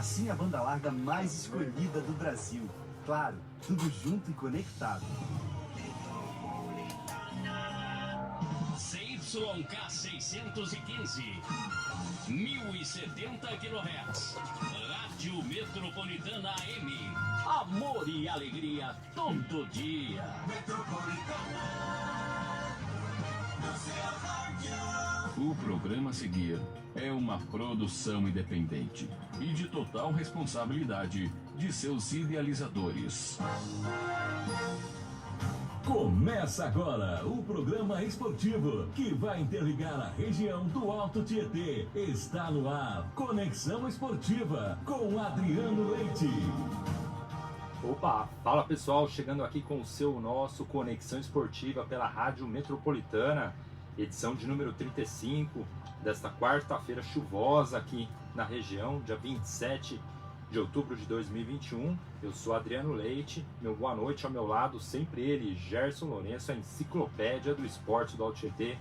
Assim a banda larga mais escolhida do Brasil. Claro, tudo junto e conectado. CYK 615, 1070 kHz. Rádio Metropolitana AM. Amor e alegria todo dia. O programa a seguir é uma produção independente e de total responsabilidade de seus idealizadores. Começa agora o programa esportivo que vai interligar a região do Alto Tietê. Está no ar, Conexão Esportiva, com Adriano Leite. Opa, fala pessoal, chegando aqui com o nosso Conexão Esportiva pela Rádio Metropolitana, edição de número 35, desta quarta-feira chuvosa aqui na região, dia 27 de outubro de 2021. Eu sou Adriano Leite, meu boa noite ao meu lado, sempre ele, Gerson Lourenço, a enciclopédia do esporte do Alto Tietê.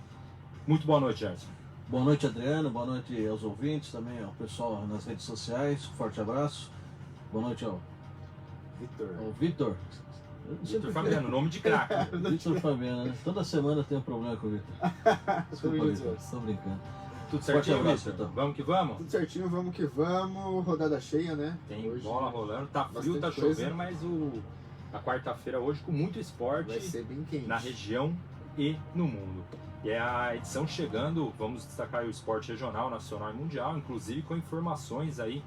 Muito boa noite, Gerson. Boa noite, Adriano, boa noite aos ouvintes, também ao pessoal nas redes sociais, forte abraço. Boa noite ao Vitor. Vitor Fabiano, nome de craque. Vitor Fabiano, né? Toda semana tem um problema com o Vitor. Desculpa, Vitor, estou brincando. Tudo certinho, abraço, Vitor? então. Vamos que vamos? Tudo certinho, vamos que vamos. Rodada cheia, né? Tem hoje, bola rolando, tá frio, tá coisa. chovendo, mas a quarta-feira hoje com muito esporte vai ser bem quente na região e no mundo. E é a edição chegando, vamos destacar o esporte regional, nacional e mundial, inclusive com informações aí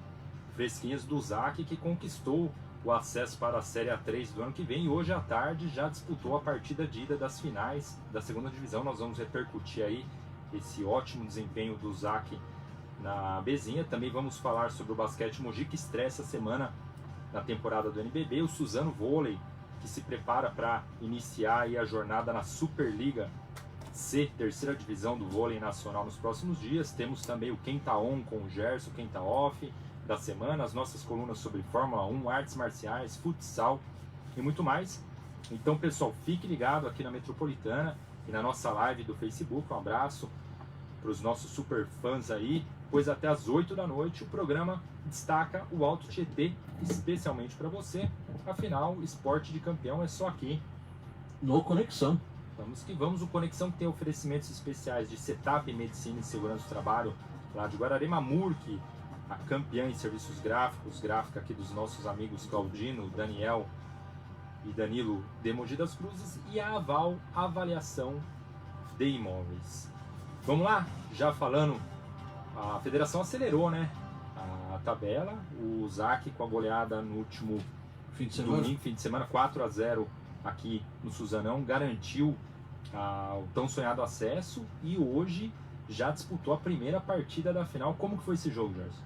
fresquinhas do ZAC, que conquistou o acesso para a Série A3 do ano que vem, e hoje à tarde já disputou a partida de ida das finais da segunda divisão. Nós vamos repercutir aí esse ótimo desempenho do ZAC na Bezinha. Também vamos falar sobre o basquete Mogi, que estreia essa semana na temporada do NBB, o Suzano Vôlei, que se prepara para iniciar aí a jornada na Superliga C, terceira divisão do vôlei nacional nos próximos dias. Temos também o Quem Tá On com o Gerson, Quem Tá Off da semana, as nossas colunas sobre Fórmula 1, artes marciais, futsal e muito mais. Então, pessoal, fique ligado aqui na Metropolitana e na nossa live do Facebook. Um abraço para os nossos super fãs aí, pois até às 8 da noite o programa destaca o Alto Tietê, especialmente para você. Afinal, esporte de campeão é só aqui No Conexão. Vamos que vamos. O Conexão tem oferecimentos especiais de setup, medicina e segurança do trabalho lá de Guararema. Murk, a campeã em serviços gráficos, gráfica aqui dos nossos amigos Claudino, Daniel e Danilo de Mogi das Cruzes, e a Aval Avaliação de Imóveis. Vamos lá? Já falando, a federação acelerou, né, a tabela. O ZAC com a goleada no último Fim de semana. domingo, fim de semana, 4-0 aqui no Suzanão, garantiu o tão sonhado acesso, e hoje já disputou a primeira partida da final. Como que foi esse jogo, Gerson?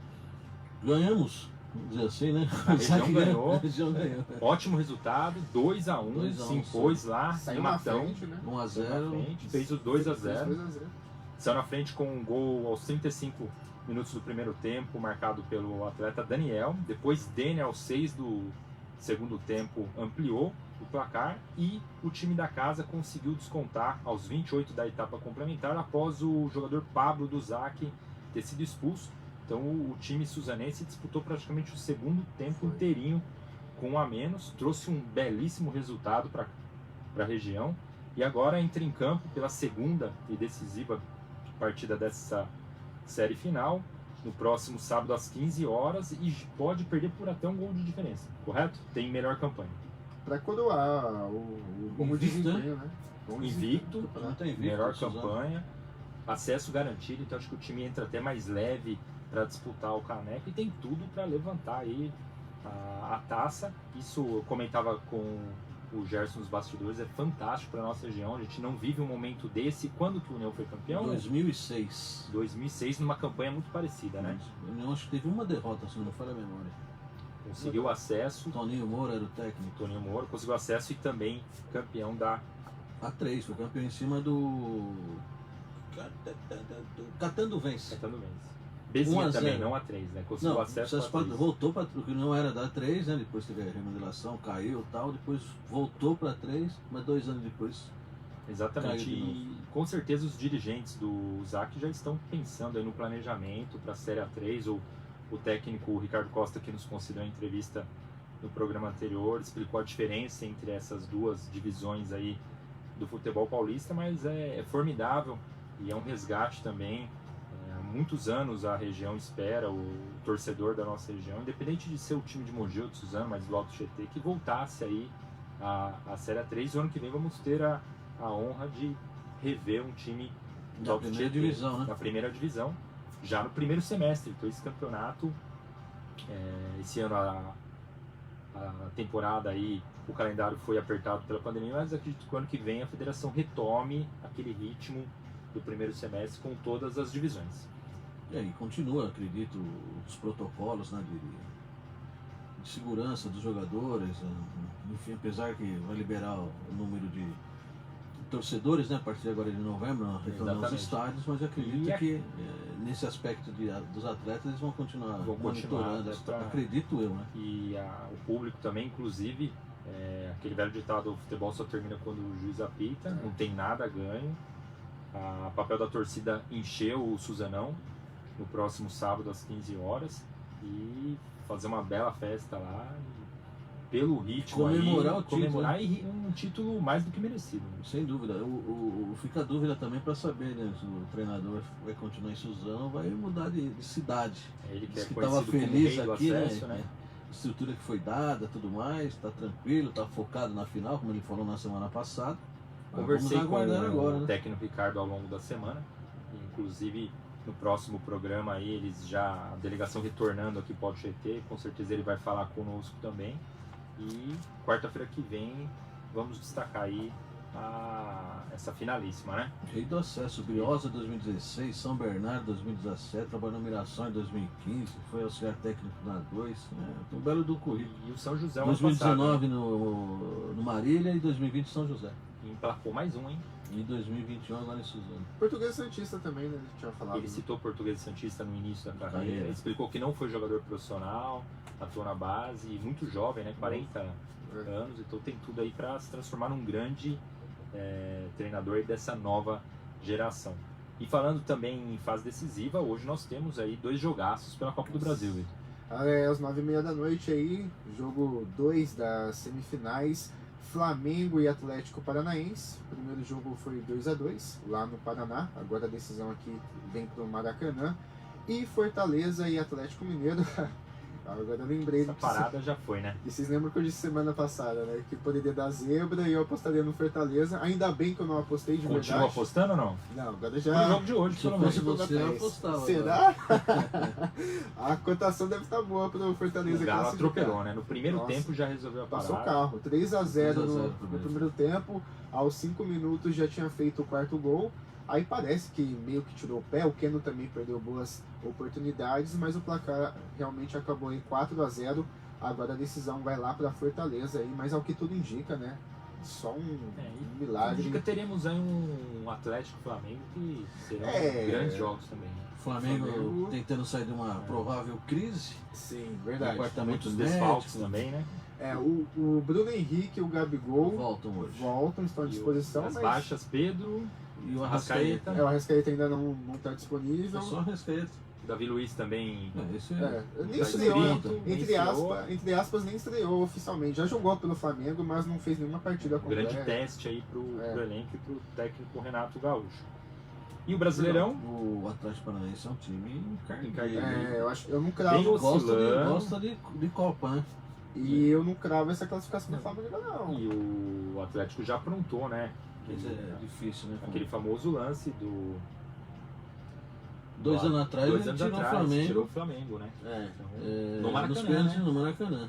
Ganhamos, vamos dizer assim, né? A região ganhou. A região ganhou. Ótimo resultado, 2-1, 2 a 1, se impôs lá em saiu na Matão, frente, né? 1 a saiu na 0. frente, fez o 2-0, 2-0. saiu na frente com um gol aos 35 minutos do primeiro tempo, marcado pelo atleta Daniel. Depois Daniel, aos 6 do segundo tempo, ampliou o placar, e o time da casa conseguiu descontar aos 28 da etapa complementar, após o jogador Pablo do ZAC ter sido expulso. Então o time suzanense disputou praticamente o segundo tempo inteirinho com 1 a menos, trouxe um belíssimo resultado para a região, e agora entra em campo pela segunda e decisiva partida dessa série final, no próximo sábado às 15 horas, e pode perder por até um gol de diferença, correto? Tem melhor campanha. Para coroar o bom Invicto, desempenho, né? Bom Invicto, desempenho. Não tem invicto, melhor Suzano. campanha, acesso garantido, então acho que o time entra até mais leve para disputar o caneco, e tem tudo para levantar aí a taça. Isso eu comentava com o Gerson nos bastidores, é fantástico para nossa região. A gente não vive um momento desse. Quando que o União foi campeão? 2006. 2006, numa campanha muito parecida, né? Eu acho que teve uma derrota, se não me falha a memória. Conseguiu acesso, Toninho Moura era o técnico. Toninho Moro conseguiu acesso, e também campeão da A3, foi campeão em cima do Catando Vence. Catando Vence. Bezinha 1 a 0. também, não a 3, né? Conseguiu Não, acesso César pra 3. voltou para o que não era da 3, né? Depois teve a remodelação, caiu e tal, depois voltou para 3, mas 2 anos depois. Exatamente, Caiu de e com certeza os dirigentes do ZAC já estão pensando aí no planejamento para a Série A3, ou O técnico Ricardo Costa, que nos concedeu a entrevista no programa anterior, explicou a diferença entre essas duas divisões aí do futebol paulista, mas é formidável e é um resgate também. Há muitos anos a região espera, o torcedor da nossa região, independente de ser o time de Mogi ou de Suzano, mas do Alto Tietê, que voltasse aí a Série A3. E o ano que vem vamos ter a honra de rever um time do Alto primeira Tietê, divisão, né? da primeira divisão, já no primeiro semestre. Então esse campeonato, esse ano a temporada aí, o calendário foi apertado pela pandemia, mas acredito que o ano que vem a federação retome aquele ritmo do primeiro semestre com todas as divisões. E aí continua, acredito, os protocolos, né, de segurança dos jogadores, enfim, apesar que vai liberar o número de torcedores, né, a partir agora de novembro, retornando aos estádios, mas eu acredito que nesse aspecto dos atletas eles vão continuar monitorando, acredito eu, né? E o público também, inclusive, aquele velho ditado, o futebol só termina quando o juiz apita, não tem nada a ganho. O papel da torcida encheu o Suzanão no próximo sábado às 15 horas e fazer uma bela festa lá, pelo ritmo comemorar aí, o título, comemorar e um título mais do que merecido. Sem dúvida. Fica a dúvida também para saber, né, se o treinador vai continuar em Suzano ou vai mudar de cidade. Ele que Diz é que conhecido estava como feliz rei do aqui, acesso, né? A estrutura que foi dada, tudo mais, está tranquilo, está focado na final, como ele falou na semana passada. Conversei Vamos com aguardar agora, o né? técnico Ricardo ao longo da semana, inclusive no próximo programa aí eles a delegação retornando aqui para o Tietê, com certeza ele vai falar conosco também. E quarta-feira que vem vamos destacar aí essa finalíssima, né? Rei do Acesso, Briosa 2016, São Bernardo 2017, trabalhou no Mirassol em 2015, foi auxiliar técnico na 2, tem um belo do currículo. E o São José 2019 no Marília e 2020 São José. E emplacou mais um, hein? E 2021 agora em Suzano. Português Santista também, né? Tinha falado. Ele citou o Português Santista no início da carreira, explicou que não foi jogador profissional, atuou na base, muito jovem, né? 40 anos, então tem tudo aí para se transformar num grande treinador dessa nova geração. E falando também em fase decisiva, hoje nós temos aí 2 jogaços pela Copa do Brasil, Vitor. Às 9h30 da noite aí, jogo 2 das semifinais, Flamengo e Atlético Paranaense. O primeiro jogo foi 2-2 lá no Paraná, agora a decisão aqui vem pro Maracanã. E Fortaleza e Atlético Mineiro. Agora eu lembrei. Essa parada já foi, né? E vocês lembram que eu disse semana passada, né? Que poderia dar zebra e eu apostaria no Fortaleza. Ainda bem que eu não apostei de verdade. Continua apostando ou não? Não, agora já. No jogo de hoje, pelo menos. Você apostava. Será? A cotação deve estar boa pro Fortaleza. O Galo classificar. atropelou, né? No primeiro tempo já resolveu a parada. Passou o carro. 3-0 no primeiro tempo. Aos 5 minutos já tinha feito o 4º gol. Aí parece que meio que tirou o pé. O Keno também perdeu boas oportunidades, mas o placar realmente acabou em 4-0. Agora a decisão vai lá para Fortaleza aí, mas ao que tudo indica, né? Só um milagre. Indica teremos aí um Atlético Flamengo que serão grandes jogos também. Flamengo tentando sair de uma provável crise. Sim, verdade. Departamento Muitos desfalques também, né? O Bruno Henrique e o Gabigol voltam, estão à disposição. As baixas, Pedro e o Arrascaeta. O Arrascaeta ainda não está disponível. É só o Arrascaeta. O Davi Luiz também. Nem estreou, entre aspas, nem estreou oficialmente. Já jogou pelo Flamengo, mas não fez nenhuma partida completa. Grande teste aí pro elenco e pro técnico Renato Gaúcho. E o Brasileirão? O Atlético Paranaense é um time encardido. Eu não cravo. Gosta de Copa, né? E eu não cravo essa classificação do Flamengo, não. E o Atlético já aprontou, né? Mas é difícil, né? Aquele famoso lance do... 2 anos atrás ele tirou o Flamengo, né? No Maracanã.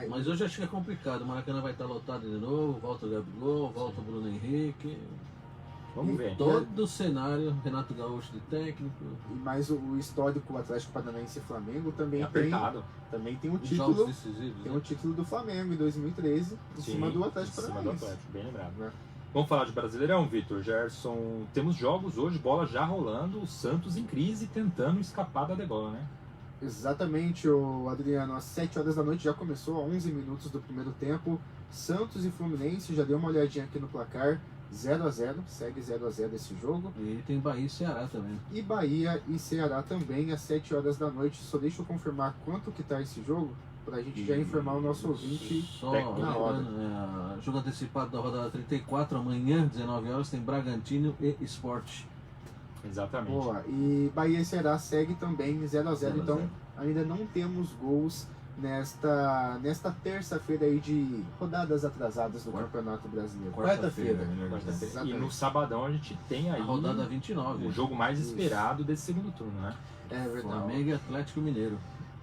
Mas hoje acho que é complicado. O Maracanã vai estar lotado de novo, volta o Gabigol, volta o Bruno Henrique. Vamos ver. Todo o cenário, Renato Gaúcho de técnico. Mas o histórico Atlético Paranaense e Flamengo também também tem o título. Tem o título do Flamengo em 2013 em cima do Atlético Paranaense. Bem lembrado, né? Vamos falar de Brasileirão, Vitor. Gerson, temos jogos hoje, bola já rolando, o Santos em crise tentando escapar da degola, né? Exatamente, Adriano. Às 7 horas da noite já começou, a 11 minutos do primeiro tempo. Santos e Fluminense, já deu uma olhadinha aqui no placar. 0x0, segue 0x0 esse jogo. E tem Bahia e Ceará também. E Bahia e Ceará também, às 7 horas da noite. Só deixa eu confirmar quanto que tá esse jogo, pra gente já informar o nosso ouvinte Só na hora. jogo antecipado da rodada 34, amanhã, 19 horas, tem Bragantino e Sport. Exatamente. Boa. E Bahia e Ceará segue também 0x0, então ainda não temos gols nesta terça-feira aí de rodadas atrasadas do Campeonato Brasileiro. Quarta-feira. E no sabadão a gente tem aí A rodada 29. o jogo mais esperado desse segundo turno, né? É verdade. Flamengo e Atlético Mineiro.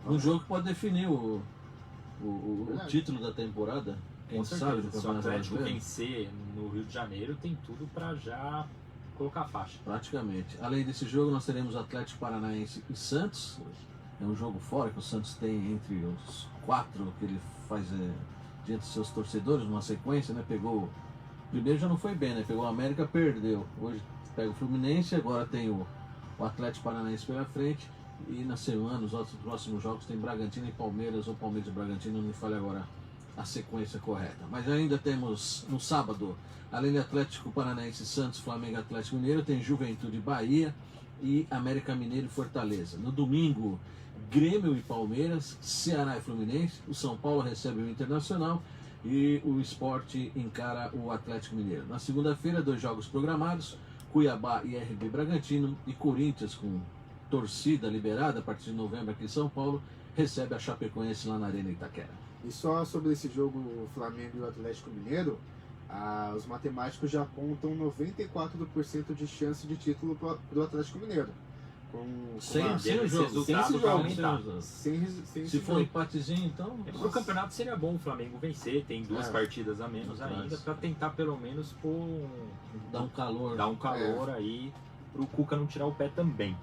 Um jogo que pode definir o título da temporada. Quem Com sabe do certeza. Se o Campeonato Atlético Brasileiro. vencer no Rio de Janeiro, tem tudo para já colocar a faixa. Praticamente. Além desse jogo, nós teremos Atlético Paranaense e Santos. É um jogo fora que o Santos tem entre os 4 que ele faz diante dos seus torcedores, numa sequência, né? Pegou. Primeiro já não foi bem, né? Pegou o América, perdeu. Hoje pega o Fluminense, agora tem o Atlético Paranaense pela frente. E na semana, os outros próximos jogos, tem Bragantino e Palmeiras, ou Palmeiras e Bragantino, não me fale agora a sequência correta. Mas ainda temos no sábado, além de Atlético Paranaense, Santos, Flamengo e Atlético Mineiro, tem Juventude Bahia e América Mineiro e Fortaleza. No domingo, Grêmio e Palmeiras, Ceará e Fluminense, o São Paulo recebe o Internacional e o Sport encara o Atlético Mineiro. Na segunda-feira, 2 jogos programados, Cuiabá e RB Bragantino, e Corinthians, com torcida liberada a partir de novembro aqui em São Paulo, recebe a Chapecoense lá na Arena Itaquera. E só sobre esse jogo, o Flamengo e o Atlético Mineiro, os matemáticos já apontam 94% de chance de título para o Atlético Mineiro. Sem esse o jogo, resultado vai aumentar. Se for um empatezinho, então. Pro campeonato seria bom o Flamengo vencer, tem 2 partidas a menos Atrás. ainda, para tentar pelo menos Dá um calor. dar um calor aí pro Cuca não tirar o pé também.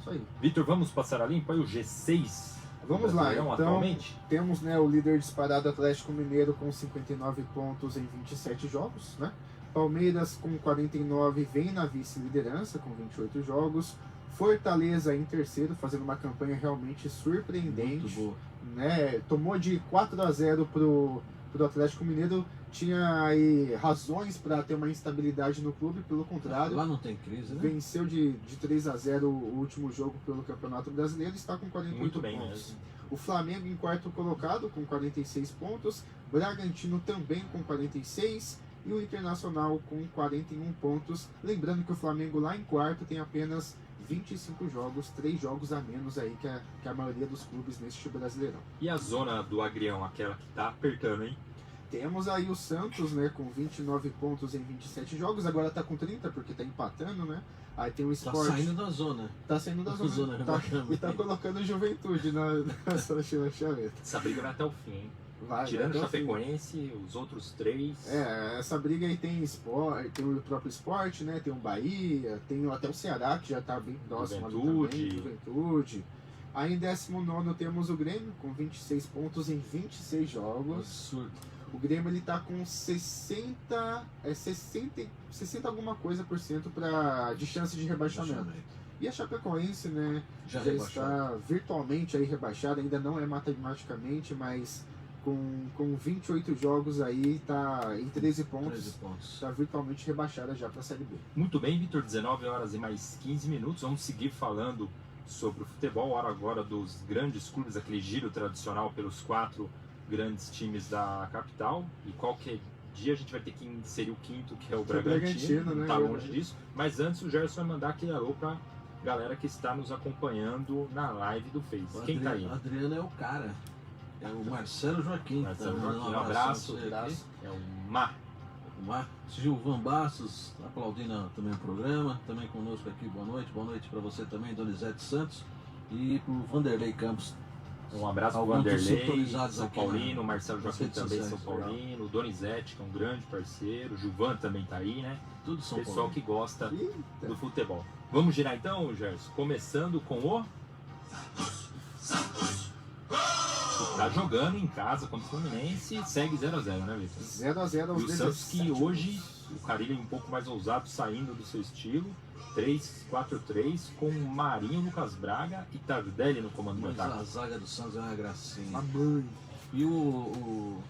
Isso aí. Vitor, vamos passar a limpo aí o G6? Vamos lá, Brasileirão então atualmente? temos o líder disparado Atlético Mineiro com 59 pontos em 27 jogos, né? Palmeiras com 49 vem na vice-liderança com 28 jogos. Fortaleza em terceiro, fazendo uma campanha realmente surpreendente. Muito boa. Né? Tomou de 4x0 pro Atlético Mineiro, tinha aí razões para ter uma instabilidade no clube, pelo contrário. Lá não tem crise, né? Venceu de 3x0 o último jogo pelo Campeonato Brasileiro e está com 48 Muito bem pontos. mesmo. O Flamengo em quarto colocado com 46 pontos, Bragantino também com 46 e o Internacional com 41 pontos. Lembrando que o Flamengo lá em quarto tem apenas 25 jogos, 3 jogos a menos aí que a maioria dos clubes neste Brasileirão. E a zona do Agrião, aquela que tá apertando, hein? Temos aí o Santos, né, com 29 pontos em 27 jogos, agora tá com 30 porque tá empatando, né? Aí tem o Tá Sport. saindo da zona. Tá saindo da zona. E tá colocando Juventude na sua chaveta. Essa briga vai até o fim, hein? Tirando o Chapecoense, os outros 3. Essa briga aí tem o próprio Sport, né? Tem o Bahia, tem até o Ceará, que já tá bem próximo ali também, Juventude. Aí em 19º temos o Grêmio, com 26 pontos em 26 jogos. Absurdo. O Grêmio ele tá com 60 alguma coisa por cento de chance de rebaixamento. E a Chapecoense, né, já está virtualmente aí rebaixada, ainda não é matematicamente, mas com 28 jogos aí, tá em 13 pontos. Está virtualmente rebaixada já para a Série B. Muito bem, Vitor, 19 horas e mais 15 minutos, vamos seguir falando sobre o futebol, hora agora dos grandes clubes, aquele giro tradicional pelos 4 grandes times da capital, e qualquer dia a gente vai ter que inserir o 5º, que é o Bragantino, né? Não tá longe disso, mas antes o Gerson vai mandar aquele alô pra galera que está nos acompanhando na live do Face. Quem tá aí? O Adriano é o cara, é o Marcelo Joaquim. Marcelo Joaquim, um abraço. É o Mar. Gilvan Bastos, aplaudindo também o programa, também conosco aqui, boa noite para você também, Donizete Santos, e pro Vanderlei Campos. Um abraço pro Vanderlei, São Paulino, Marcelo Joaquim também, São Paulino, o Donizete, que é um grande parceiro, o Gilvan também tá aí, né? Tudo São Pessoal Paulo. que gosta do futebol. Vamos girar então, Gerson, começando com o... Tá jogando em casa contra o Fluminense, segue 0x0, né, Vitor? 0x0 aos 17. E o Santos que hoje, o Carille um pouco mais ousado, saindo do seu estilo, 3-4-3, com Marinho, Lucas Braga e Tardelli no comando do ataque. A zaga do Santos é uma gracinha. A mãe. E o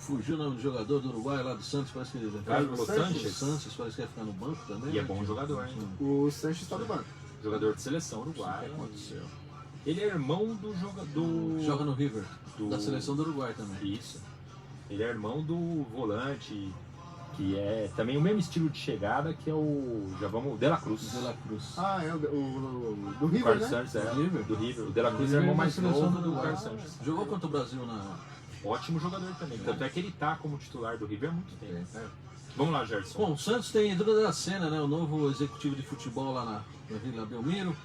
Fugiu o nome do jogador do Uruguai lá do Santos, parece que ele Carlos O Sanches. Santos parece que ia ficar no banco também. E é né? bom jogador, hein? O Sanches tá no banco. Jogador de seleção O que uruguaia. aconteceu? Ele é irmão do jogador. Joga no River, do- da seleção do Uruguai também. Isso. Ele é irmão do volante, que é também o mesmo estilo de chegada que é o. Já vamos. De La Cruz. De La Cruz. Ah, é o do O River, Carlos né? Sanches é. Do River? Do River. O De La Cruz é River irmão da mais seleção novo do do Uruguai. Carlos Sanches. Jogou contra o Brasil na. Ótimo jogador também. Tanto é que ele tá como titular do River há muito tempo. Vamos lá, Gerson. Bom, o Santos tem Edu da Sena, né, o novo executivo de futebol lá na Vila Belmiro.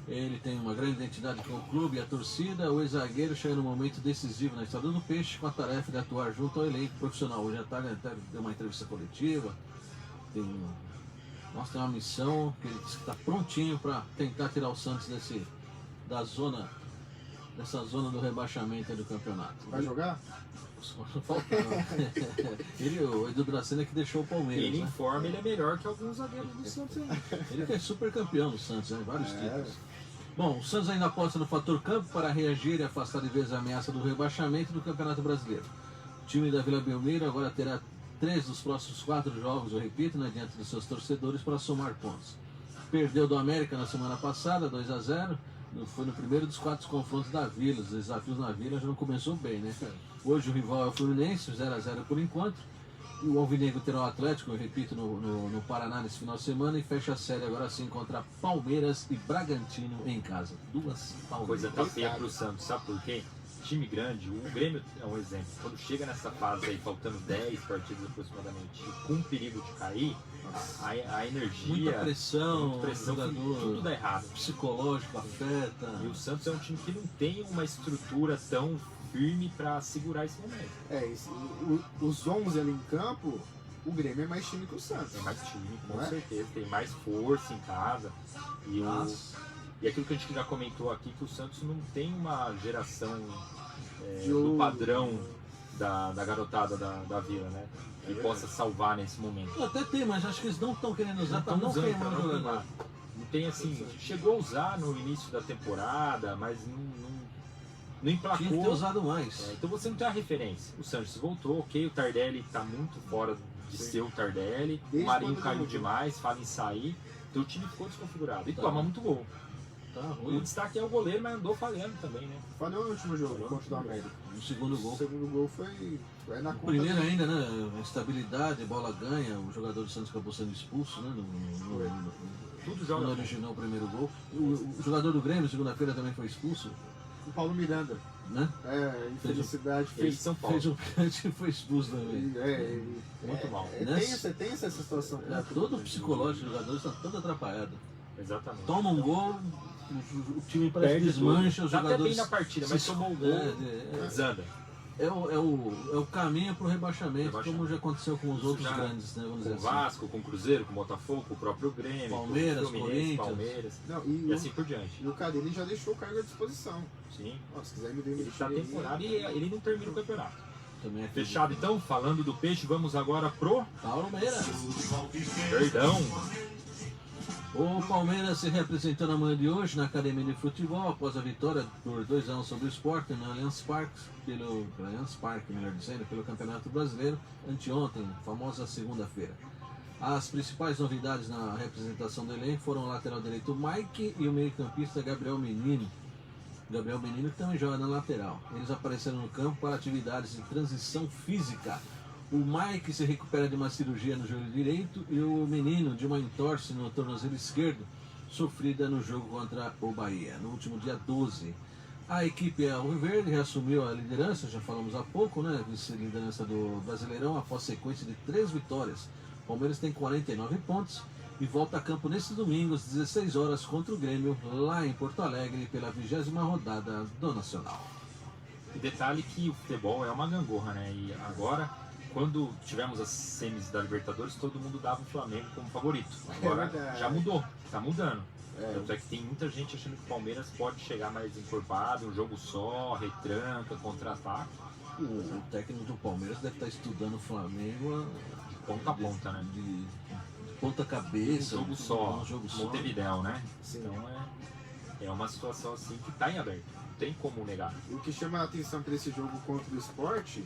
Ele tem uma grande identidade com o clube e a torcida. O ex-zagueiro chega no momento decisivo na história do Peixe com a tarefa de atuar junto ao elenco profissional. Hoje à tarde até deu uma entrevista coletiva. Tem uma missão que ele disse que está prontinho para tentar tirar o Santos dessa zona do rebaixamento aí do campeonato. Vai jogar? Só não falta, não. O Edu Dracena que deixou o Palmeiras. Ele né? informa, ele é melhor que alguns zagueiros do Santos aí. Ele que é super campeão do Santos, né? Vários títulos. Bom, o Santos ainda aposta no fator campo para reagir e afastar de vez a ameaça do rebaixamento do Campeonato Brasileiro. O time da Vila Belmiro agora terá 3 dos próximos 4 jogos, eu repito, né, diante dos seus torcedores para somar pontos. Perdeu do América na semana passada, 2-0. Foi no primeiro dos 4 confrontos da Vila. Os desafios na Vila já não começou bem, né? Hoje o rival é o Fluminense, 0-0 por enquanto. E o Alvinegro terá o Atlético, eu repito, no Paraná nesse final de semana. E fecha a série agora sim contra Palmeiras e Bragantino em casa. 2 A Palmeiras. coisa tá feia pro Santos, sabe por quê? Time grande, o Grêmio é um exemplo. Quando chega nessa fase aí, faltando 10 partidas aproximadamente, com perigo de cair, a energia, Muita pressão, jogador, tudo dá errado. psicológico afeta. E o Santos é um time que não tem uma estrutura tão firme para segurar esse momento. Os 11 ali em campo, o Grêmio é mais time que o Santos. Tem mais time, com Não é? certeza, tem mais força em casa. E, Nossa. e aquilo que a gente já comentou aqui, que o Santos não tem uma geração De do ouro. padrão da garotada da Vila, né? Que possa salvar nesse momento. Até tem, mas acho que eles não estão querendo usar para não usando, queimar pra o não jogador. queimar. Não tem assim, chegou a usar no início da temporada, mas não emplacou. Tinha que ter usado mais. Então você não tem a referência. O Sanches voltou, ok, o Tardelli está muito fora de ser o Tardelli, Desde o Marinho quando caiu ele voltou. demais, fala em sair, então o time ficou desconfigurado. E Tá. toma muito gol. Tá O ruim. destaque é o goleiro, mas andou falhando também, né? Falhou no último jogo Falhou contra o no último América. O segundo O gol. segundo gol foi na O conta primeiro dele. ainda, né? Estabilidade, bola ganha, o jogador do Santos acabou sendo expulso, né? Tudo joga. Não originou o primeiro gol. O jogador do Grêmio, segunda-feira, também foi expulso, O Paulo Miranda. né? Infelicidade, Fez fez. São Paulo. Fez um pênalti e foi expulso também. Muito mal. Tem essa situação. Todo o psicológico do jogador está todo atrapalhado. Exatamente. Toma um gol, o time parece que Perde desmancha, tudo. os Tá até jogadores. bem na partida, mas tomou o gol. Desanda. É o caminho para o rebaixamento, como já aconteceu com os outros Já grandes, né? Vamos Com dizer o assim. Vasco, com o Cruzeiro, com o Botafogo, com o próprio Grêmio, Palmeiras, com o Fluminense, Corinthians. Palmeiras. Não, E assim por diante. e o Carilli já deixou o cargo à disposição. Sim. Ó, se quiser me Ele demitir. está temporada e ele não termina o campeonato. Também acredito. Fechado então, falando do Peixe, vamos agora pro Palmeiras. Perdão. O Palmeiras se representou na manhã de hoje na Academia de Futebol após a vitória por 2-1 sobre o Sport no Allianz Parque, melhor dizendo, pelo Campeonato Brasileiro, anteontem, famosa segunda-feira. As principais novidades na representação do elenco foram o lateral direito Mike e o meio-campista Gabriel Menino. Gabriel Menino que também joga na lateral. Eles apareceram no campo para atividades de transição física. O Mike se recupera de uma cirurgia no joelho direito e o Menino de uma entorse no tornozelo esquerdo, sofrida no jogo contra o Bahia, no último dia 12. A equipe alviverde reassumiu a liderança, já falamos há pouco, né? Vice-liderança do Brasileirão após sequência de 3 vitórias. O Palmeiras tem 49 pontos e volta a campo neste domingo às 16 horas contra o Grêmio, lá em Porto Alegre, pela 20ª rodada do Nacional. E detalhe que o futebol é uma gangorra, né? E agora, quando tivemos as semis da Libertadores, todo mundo dava o Flamengo como favorito. Agora verdade. já mudou, tá mudando. Tanto é que tem muita gente achando que o Palmeiras pode chegar mais encorpado, um jogo só, retranca, contra-ataque, O técnico do Palmeiras deve estar estudando o Flamengo de ponta a ponta, né? de ponta cabeça. Um jogo só, um jogo só. Montevidéu, né? Sim. Então é uma situação assim que tá em aberto, não tem como negar. O que chama a atenção para esse jogo contra o Sport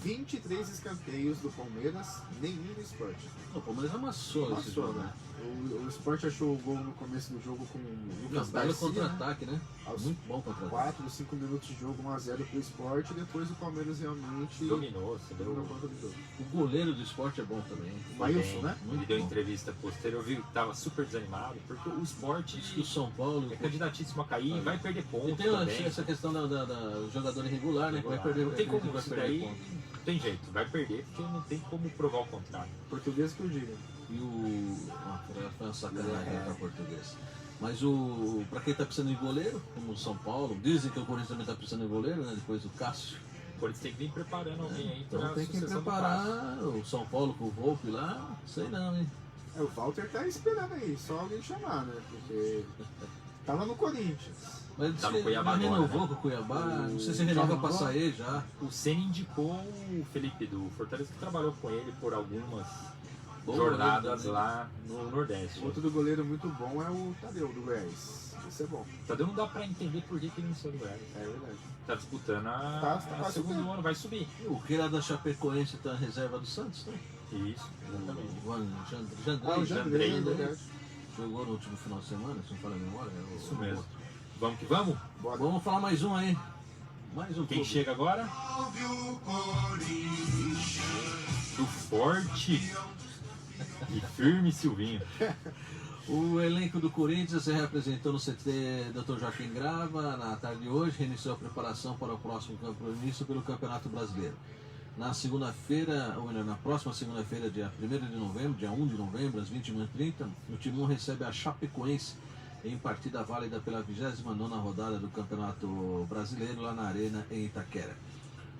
23 escanteios do Palmeiras, nenhum do Sport. O Palmeiras amassou esse jogo, né? O Sport achou o gol no começo do jogo com o Lucas Belo Garcia, contra-ataque, né? Aos Muito bom contra-ataque. 4, 5 minutos de jogo, 1x0 pro Sport, e depois o Palmeiras realmente Dominou, você dominou deu. conta do jogo. O goleiro do Sport é bom também. O Maílson, né? Ele Muito deu bom. entrevista posterior, eu vi que tava super desanimado, porque o Sport Diz que o São Paulo... é candidatíssimo a cair, vai perder E pontos tem também. essa questão da jogador irregular, né? Que vai perder, Não tem como, vai isso perder daí ponto. não tem jeito, vai perder porque não tem como provar o contrário. Português que eu digo. E o... foi uma sacanagem para português. Mas o... Pra quem tá precisando de goleiro, como o São Paulo, dizem que o Corinthians também tá precisando de goleiro, né? Depois o Cássio. O Corinthians tem que vir preparando alguém aí Então pra tem que sucessão do preparar Cássio. o São Paulo com o Volpe lá, sei não, hein? O Walter tá esperando aí, só alguém chamar, né? Porque tava no Corinthians. Mas diz Tá no que Cuiabá não agora, renovou né? com o Cuiabá, não sei se Já renova renovou? pra sair já. O Ceni indicou o Felipe do Fortaleza, que trabalhou com ele por algumas Boa, jornadas né? lá no Nordeste. Outro goleiro muito bom é o Tadeu, do Goiás. Esse é bom. Tadeu não dá pra entender por que ele não saiu do Goiás. É verdade. Tá disputando Tá a quase segundo subindo. ano, vai subir. O que era da Chapecoense tá na reserva do Santos, né? Isso, exatamente. O Juan Jandrei, Ah, o Jandrei, é Jandrei, verdade. jogou no último final de semana, se não falha a memória. Isso mesmo. Vamos que vamos? Bora. Vamos falar mais um aí. Mais um Quem clube. chega agora? Do forte e firme Silvinho. O elenco do Corinthians se representou no CT Dr. Joaquim Grava na tarde de hoje, reiniciou a preparação para o próximo compromisso pelo Campeonato Brasileiro. Na segunda-feira, ou melhor, na próxima segunda-feira, dia 1º de novembro, dia 1 de novembro, às 21h30, o Timão recebe a Chapecoense em partida válida pela 29ª rodada do Campeonato Brasileiro lá na Arena em Itaquera.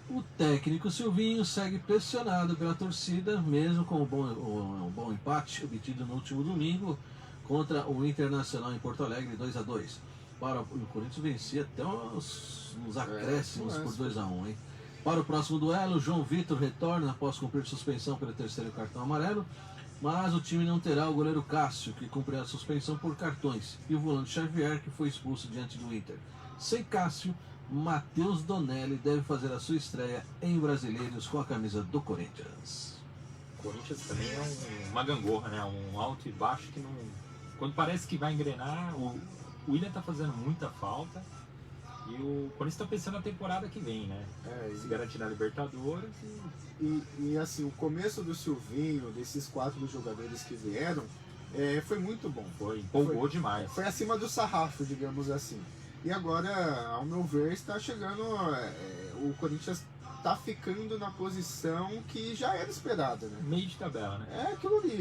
O técnico Silvinho segue pressionado pela torcida, mesmo com o bom empate obtido no último domingo contra o Internacional em Porto Alegre, 2-2. O Corinthians vencia até uns acréscimos por 2-1, hein? Para o próximo duelo, João Vitor retorna após cumprir suspensão pelo terceiro cartão amarelo, mas o time não terá o goleiro Cássio, que cumpriu a suspensão por cartões, e o volante Xavier, que foi expulso diante do Inter. Sem Cássio, Matheus Donelli deve fazer a sua estreia em Brasileiros com a camisa do Corinthians. O Corinthians também é uma gangorra, né? Um alto e baixo que não. Quando parece que vai engrenar, o William tá fazendo muita falta. E o Corinthians está pensando na temporada que vem, né? Se garantir na Libertadores E assim, o começo do Silvinho, desses 4 jogadores que vieram, foi muito bom. empolgou demais. Foi acima do sarrafo, digamos assim. E agora, ao meu ver, está chegando. O Corinthians está ficando na posição que já era esperada, né? Meio de tabela, né? É aquilo ali,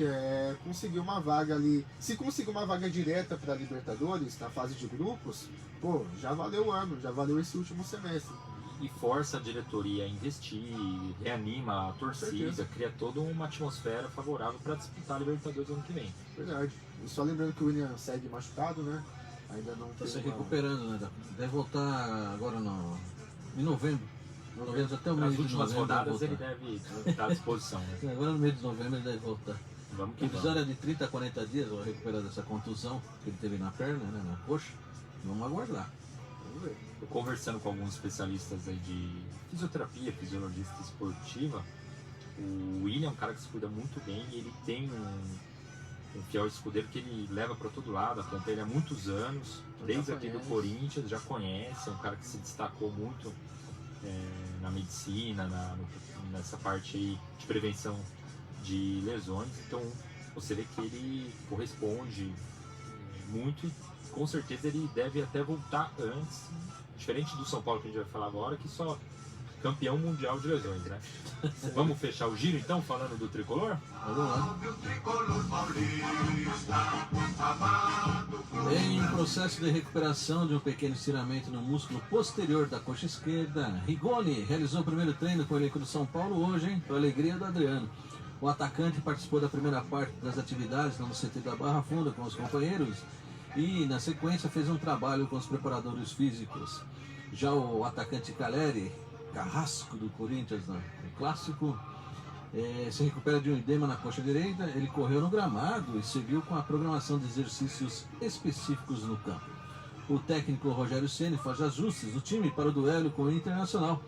conseguir uma vaga ali. Se conseguir uma vaga direta para a Libertadores, na fase de grupos, pô, já valeu o ano, já valeu esse último semestre. E força a diretoria a investir, reanima a torcida, cria toda uma atmosfera favorável para disputar a Libertadores ano que vem. Verdade. E só lembrando que o William segue machucado, né? Ainda não Está tem se uma- recuperando, né? Deve voltar agora em novembro. Novembro até o Nas mês de últimas novembro. rodadas deve ele voltar. deve estar à disposição, né? Agora no mês de novembro ele deve voltar. Vamos que A vamos. visão é de 30 a 40 dias para recuperar dessa contusão que ele teve na perna, né, na coxa. Vamos aguardar. Vamos ver. Eu conversando com alguns especialistas aí de fisioterapia, fisiologista esportiva, o William é um cara que se cuida muito bem e ele tem um fiel escudeiro que ele leva para todo lado, acompanha ele há muitos anos, desde aqui do Corinthians, já conhece, é um cara que se destacou muito na medicina, nessa parte aí de prevenção de lesões, então você vê que ele corresponde muito e com certeza ele deve até voltar antes, diferente do São Paulo que a gente vai falar agora, que só campeão mundial de lesões, né? Vamos fechar o giro então, falando do tricolor? Vamos lá. Em processo de recuperação de um pequeno estiramento no músculo posterior da coxa esquerda, Rigoni realizou o primeiro treino com o elenco do São Paulo hoje, hein? Para a alegria do Adriano. O atacante participou da primeira parte das atividades no CT da Barra Funda com os companheiros e, na sequência, fez um trabalho com os preparadores físicos. Já o atacante Caleri, carrasco do Corinthians no clássico, se recupera de um edema na coxa direita. Ele correu no gramado e seguiu com a programação de exercícios específicos no campo. O técnico Rogério Ceni faz ajustes do time para o duelo com o Internacional.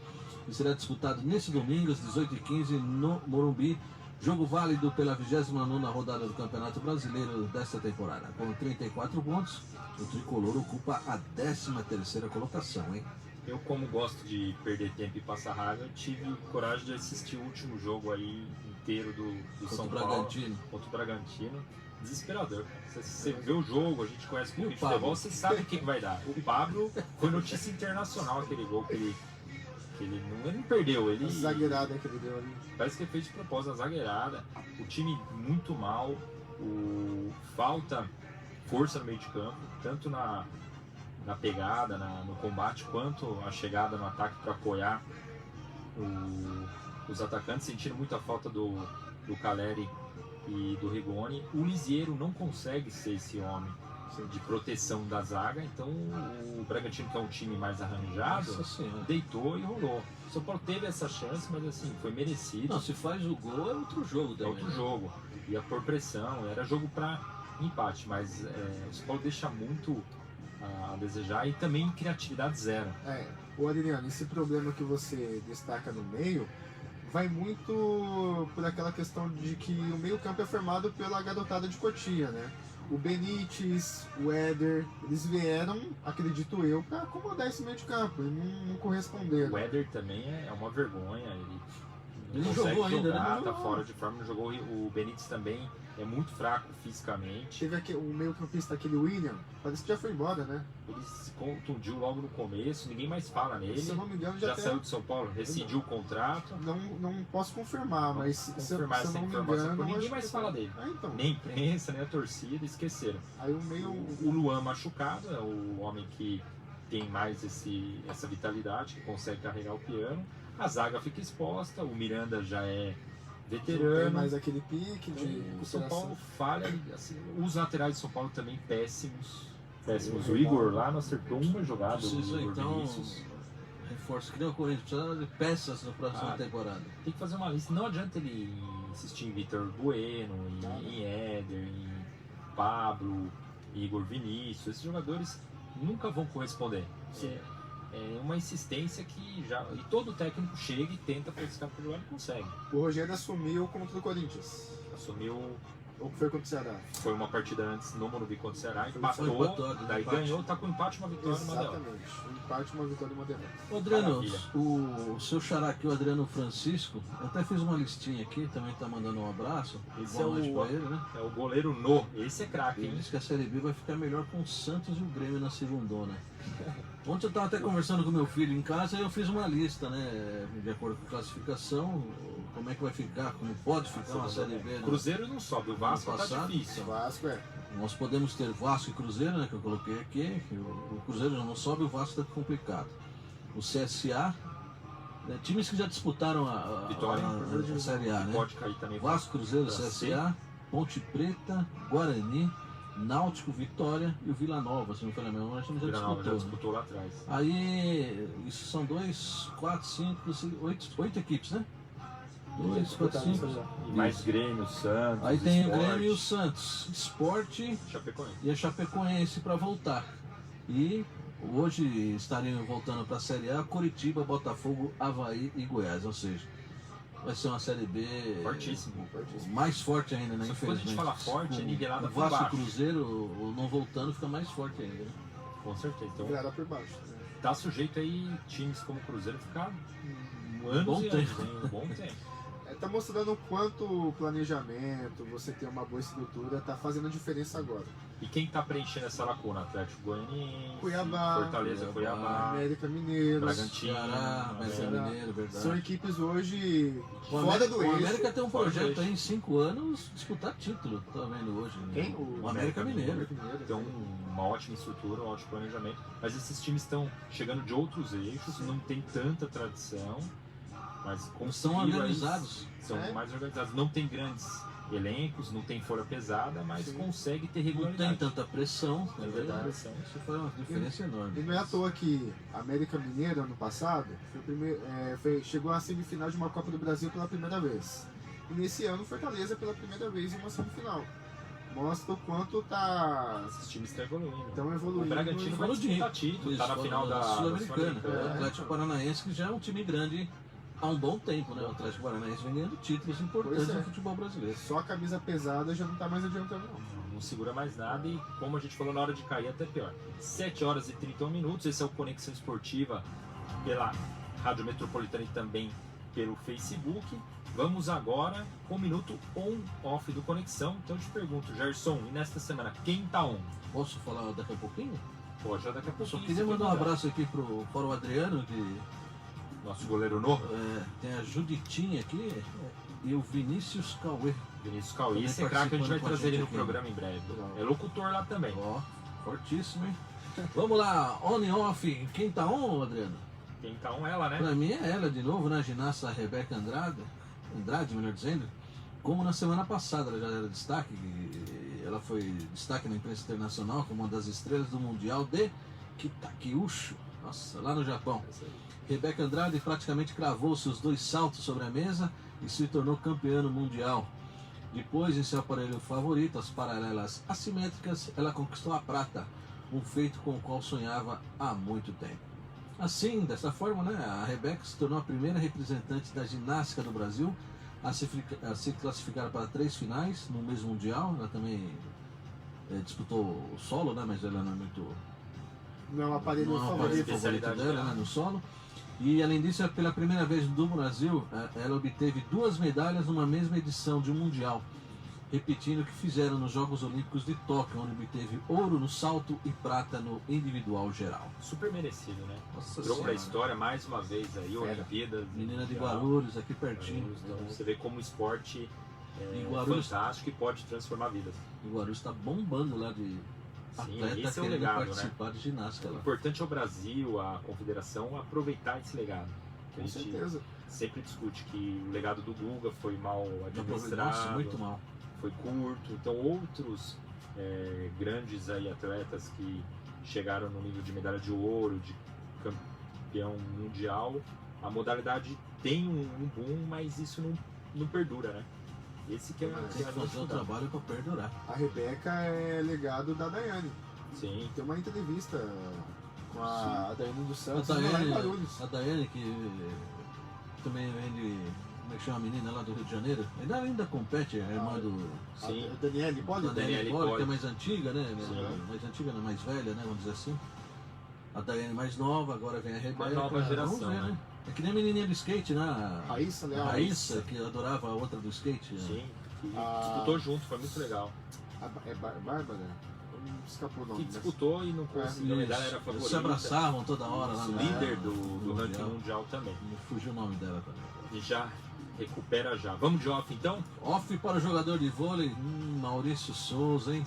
e será disputado nesse domingo às 18h15 no Morumbi. Jogo válido pela 29ª rodada do Campeonato Brasileiro desta temporada. Com 34 pontos, o Tricolor ocupa a 13ª colocação, hein? Eu, como gosto de perder tempo e passar raiva, tive coragem de assistir o último jogo aí inteiro do São Paulo contra o Bragantino. Desesperador. Você vê o jogo, a gente conhece muito de futebol, você sabe o que vai dar. O Pablo foi notícia internacional aquele gol que ele não perdeu. Ele, a zagueirada que ele deu ali. Parece que ele fez de propósito a zagueirada. O time muito mal. Falta força no meio de campo, tanto na pegada, no combate, quanto a chegada no ataque para apoiar os atacantes, sentindo muita falta do Caleri e do Rigoni. O Lisieiro não consegue ser esse homem de proteção da zaga, então o Bragantino, que é um time mais arranjado, deitou e rolou. O São Paulo teve essa chance, mas assim, foi merecido. Não, se faz o gol é outro jogo também. É outro jogo, ia por pressão, era jogo para empate, mas o São Paulo deixa muito a desejar e também criatividade zero. O Adriano, esse problema que você destaca no meio vai muito por aquela questão de que o meio campo é formado pela garotada de Cotia, né? O Benítez, o Éder, eles vieram, acredito eu, para acomodar esse meio de campo e não corresponderam. O Éder também é uma vergonha, ele não consegue jogou ainda, jogar, tá fora de forma, não jogou. O Benítez também é muito fraco fisicamente. Teve o meio campista, aquele William, parece que já foi embora, né? Ele se contundiu logo no começo, ninguém mais fala nele. Se eu não me engano, já saiu de São Paulo, rescindiu o contrato. Não posso confirmar, mas se eu não me engano, ninguém mais fala dele. Então. Nem a imprensa, nem a torcida, esqueceram. Aí o meio... O Luan machucado, é o homem que tem mais essa vitalidade, que consegue carregar o piano. A zaga fica exposta, o Miranda já é veterano. Tem mais aquele pique de... O São Paulo falha, assim, os laterais de São Paulo também péssimos. O Igor lá não acertou uma jogada. Precisa, então, reforço que nem o Corinthians, precisa de peças na próxima temporada. Tem que fazer uma lista. Não adianta ele insistir em Vitor Bueno, em Éder, em Pablo, Igor Vinícius. Esses jogadores nunca vão corresponder. É uma insistência que já... E todo técnico chega e tenta para esse cara jogar e consegue. O Rogério assumiu contra o Corinthians. Assumiu... Ou foi contra o Ceará? Foi uma partida antes no Morumbi contra o Ceará, empatou, daí ganhou, tá com empate, uma vitória e uma derrota. Exatamente, um empate, uma vitória e uma derrota. Adriano, o seu xará aqui, o Adriano Francisco, eu até fiz uma listinha aqui, também tá mandando um abraço. Esse é o goleiro No, esse é craque, hein? Ele disse que a Série B vai ficar melhor com o Santos e o Grêmio na segundona. Ontem eu tava até conversando com meu filho em casa e eu fiz uma lista, né, de acordo com a classificação, como é que vai ficar, como pode ficar uma Série B. Cruzeiro não sobe, o Vasco tá difícil. O Vasco Nós podemos ter Vasco e Cruzeiro, né, que eu coloquei aqui, o Cruzeiro não sobe, o Vasco tá complicado. O CSA, né, times que já disputaram a Série A, né? Pode cair também. Vasco, Cruzeiro, CSA, Ponte Preta, Guarani, Náutico, Vitória e o Vila Nova, se não for a memória, já disputou lá atrás. Aí, isso são 2, 4, 5, 8 equipes, né? 2, 4, 5. E mais Grêmio, Santos. Aí tem o Grêmio e o Santos, Sport e a Chapecoense para voltar. E hoje estariam voltando para a Série A Coritiba, Botafogo, Avaí e Goiás, ou seja, vai ser uma Série B fortíssimo. Mais forte ainda, né? Infelizmente. Quando a gente fala forte, é nivelada por baixo. O Vasco baixo. e Cruzeiro não voltando fica mais forte ainda, né? Com certeza. Então, nivelada por baixo. Né? Tá sujeito aí times como o Cruzeiro ficar um bom tempo. Tá mostrando o quanto o planejamento, você ter uma boa estrutura, tá fazendo a diferença agora. E quem tá preenchendo essa lacuna? Atlético Goianiense, Cuiabá, Fortaleza, Cuiabá, América Mineiro, Bragantino, América Mineiro, verdade. São equipes hoje fora do eixo. O América tem um projeto aí em 5 anos disputar título, tá vendo hoje? Quem? O América Mineiro. Tem uma ótima estrutura, um ótimo planejamento, mas esses times estão chegando de outros eixos, não tem tanta tradição, mas são organizados. São mais organizados, não tem grandes elencos, não tem folha pesada, mas consegue ter regularidade. Não tem tanta pressão, é verdade. Isso foi uma diferença enorme. E não é à toa que a América Mineiro, ano passado, chegou à semifinal de uma Copa do Brasil pela primeira vez. E nesse ano, Fortaleza pela primeira vez em uma semifinal. mostra o quanto tá Esses times estão evoluindo. tão O evoluindo. Bragantino vai disputar título, tá na final da Sul-Americana. Sul-Americana. O Atlético Paranaense, que já é um time grande há um bom tempo, né? O Atlético Paranaense vem ganhando títulos importantes Pois é. no futebol brasileiro. Só a camisa pesada já não tá mais adiantando, não. Não segura mais nada e, como a gente falou, na hora de cair até pior. 7 horas e 31 minutos, esse é o Conexão Esportiva pela Rádio Metropolitana e também pelo Facebook. Vamos agora com o minuto on-off do Conexão. Então eu te pergunto, Gerson, e nesta semana, quem tá on? Posso falar daqui a pouquinho? Pode, já daqui a Eu pouquinho. só queria mandar um abraço aqui para o Adriano, que Nosso goleiro novo, tem a Juditinha aqui, e o Vinícius Cauê. Vinícius Cauê. Também Esse é craque, a gente vai participando com a trazer ele no gente aqui. programa em breve. Legal. É locutor lá também. Ó, fortíssimo, hein? Vamos lá, on e off. Quem tá on, Adriano? Quem tá on? Ela, né? Pra mim é ela de novo, né? A ginasta Rebeca Andrade, melhor dizendo. Como na semana passada ela já era destaque, ela foi destaque na imprensa internacional como uma das estrelas do Mundial de Kitakyushu, nossa, lá no Japão. Rebeca Andrade praticamente cravou seus 2 saltos sobre a mesa e se tornou campeã no Mundial. Depois, em seu aparelho favorito, as paralelas assimétricas, ela conquistou a prata, um feito com o qual sonhava há muito tempo. Assim, dessa forma, né, a Rebeca se tornou a primeira representante da ginástica do Brasil a se classificar para 3 finais no mesmo Mundial. Ela também disputou o solo, né, mas ela não é muito... Não é um aparelho não é um aparelho favorito. favorito Especialidade dela, dela. né, no solo. E além disso, pela primeira vez no Brasil, ela obteve 2 medalhas numa mesma edição de um Mundial, repetindo o que fizeram nos Jogos Olímpicos de Tóquio, onde obteve ouro no salto e prata no individual geral. Super merecido, né? Nossa Entrou pra Senhora. história mais uma vez aí, Olimpíadas. Menina de Mundial. Guarulhos, aqui pertinho. Então você vê como o esporte E é Guarulhos- fantástico e pode transformar vidas. E Guarulhos está bombando lá de Sim, atleta esse é o querendo legado, né? participar de ginástica O lá. importante é o Brasil, a confederação, aproveitar esse legado. A Com gente certeza. sempre discute que o legado do Guga foi mal Nossa, administrado, muito mal. foi curto. Então outros grandes aí atletas que chegaram no nível de medalha de ouro, de campeão mundial, a modalidade tem um boom, mas isso não perdura, né? Esse que é, Tem Tem que fazer o trabalho para perdurar. A Rebeca é legado da Daiane. Sim, Tem uma entrevista com a Daiane dos A Santos lá em Daiane, Guarulhos. a Daiane, que também vem de. Como é que chama a menina lá do Rio de Janeiro? Ainda compete, é irmã do. sim. A Daniele, pode? Da Daniele Poli, que é Poli. mais antiga, né? Sim. Mais antiga, não, mais velha, né? Vamos dizer assim. A Daiane mais nova, agora vem a Rebeca. nova geração, Vamos ver, né? né? É que nem a menininha do skate, né? Raíssa A Leal. Raíssa, que adorava a outra do skate. né? Sim, que Ah. disputou junto, foi muito legal. É Bárbara? Escapou o nome. Que dessa. disputou e não conseguiu, a medalha era Eles favorita. se abraçavam toda hora lá Isso, no líder do ranking Mundial. mundial também. Me fugiu o nome dela também. E já recupera já. Vamos de off então? Off para o jogador de vôlei, Maurício Souza, hein?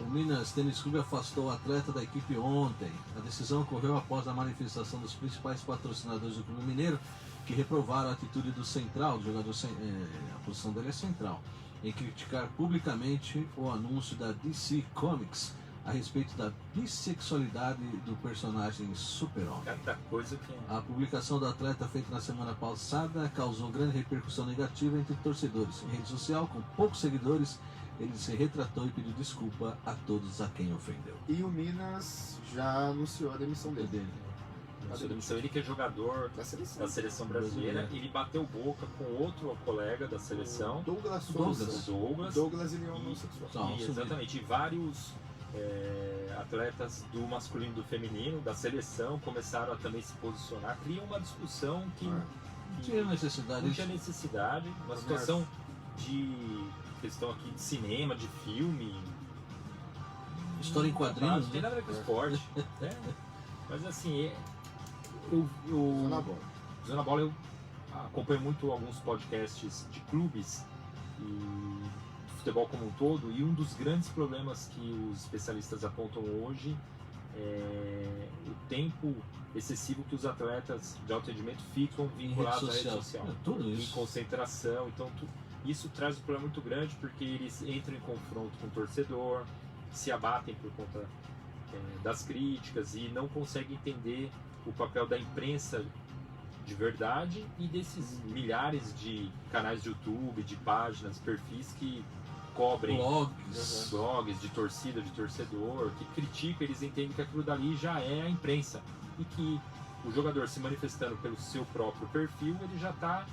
O Minas Tênis Clube afastou o atleta da equipe ontem. A decisão ocorreu após a manifestação dos principais patrocinadores do Clube Mineiro, que reprovaram a atitude do central, do jogador, a posição dele é central, em criticar publicamente o anúncio da DC Comics a respeito da bissexualidade do personagem Super-Homem. Cada coisa que A publicação do atleta feita na semana passada causou grande repercussão negativa entre torcedores. Em rede social, com poucos seguidores, ele se retratou e pediu desculpa a todos a quem ofendeu. E o Minas já anunciou a demissão dele. a sua demissão, ele que é jogador Da seleção. da seleção brasileira, ele bateu boca com outro colega da seleção, Douglas Douglas. Souza. o Douglas. Douglas ele é homossexual. Só. E, exatamente, e vários atletas do masculino e do feminino, da seleção, começaram a também se posicionar, criam uma discussão que Não tinha necessidade. não tinha necessidade, uma situação de questão aqui de cinema, de filme. História em quadrinhos, Não tem né? nada a ver com esporte. né? Mas assim, Zona bola. Zona Bola, eu acompanho muito alguns podcasts de clubes e de futebol como um todo, e um dos grandes problemas que os especialistas apontam hoje é o tempo excessivo que os atletas de alto rendimento ficam vinculados à rede social. É, tudo Em isso. concentração, então isso traz um problema muito grande, porque eles entram em confronto com o torcedor, se abatem por conta das críticas e não conseguem entender o papel da imprensa de verdade e desses milhares de canais de YouTube, de páginas, perfis que cobrem blogs. de torcida, de torcedor, que criticam, eles entendem que aquilo dali já é a imprensa. E que o jogador se manifestando pelo seu próprio perfil, ele já está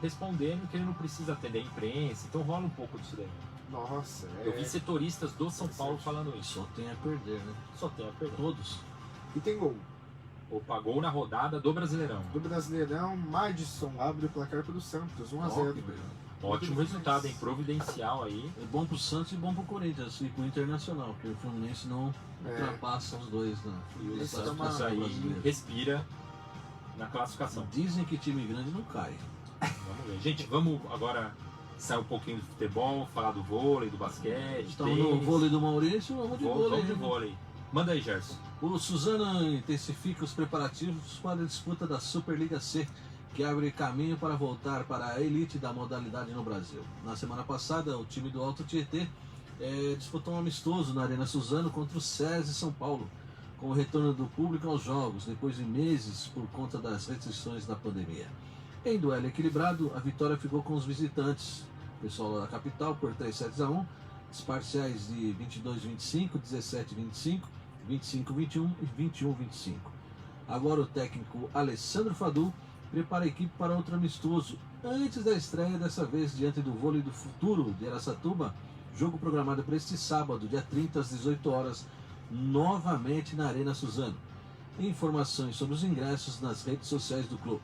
respondendo que ele não precisa atender a imprensa. Então rola um pouco disso daí. Nossa, Eu vi setoristas do São Paulo falando isso. Só tem a perder, né? Só tem a perder. Todos. E tem gol. Opa, gol na rodada do Brasileirão. Do Brasileirão, Madison abre o placar para o Santos, 1-0. Ótimo resultado, hein? Providencial aí. É bom pro Santos e bom pro Corinthians e pro Internacional, porque o Fluminense não ultrapassa os dois, né? E o Esse é Santos uma- aí respira na classificação. Dizem que time grande não cai. Vamos ver. Gente, vamos agora sair um pouquinho do futebol, falar do vôlei, do basquete, Estamos no tênis. vôlei do Maurício, vamos de vôlei. Vamos de né? vôlei. Manda aí, Gerson. O Suzano intensifica os preparativos para a disputa da Superliga C, que abre caminho para voltar para a elite da modalidade no Brasil. Na semana passada, o time do Alto Tietê disputou um amistoso na Arena Suzano contra o SESI São Paulo, com o retorno do público aos jogos, depois de meses por conta das restrições da pandemia. Em duelo equilibrado, a vitória ficou com os visitantes, o pessoal da capital, por 3-7-1, os parciais de 22-25, 17-25, 25-21 e 21-25. Agora o técnico Alessandro Fadu prepara a equipe para outro amistoso, antes da estreia, dessa vez diante do Vôlei do Futuro de Araçatuba, jogo programado para este sábado, dia 30 às 18 horas, novamente na Arena Suzano. Informações sobre os ingressos nas redes sociais do clube.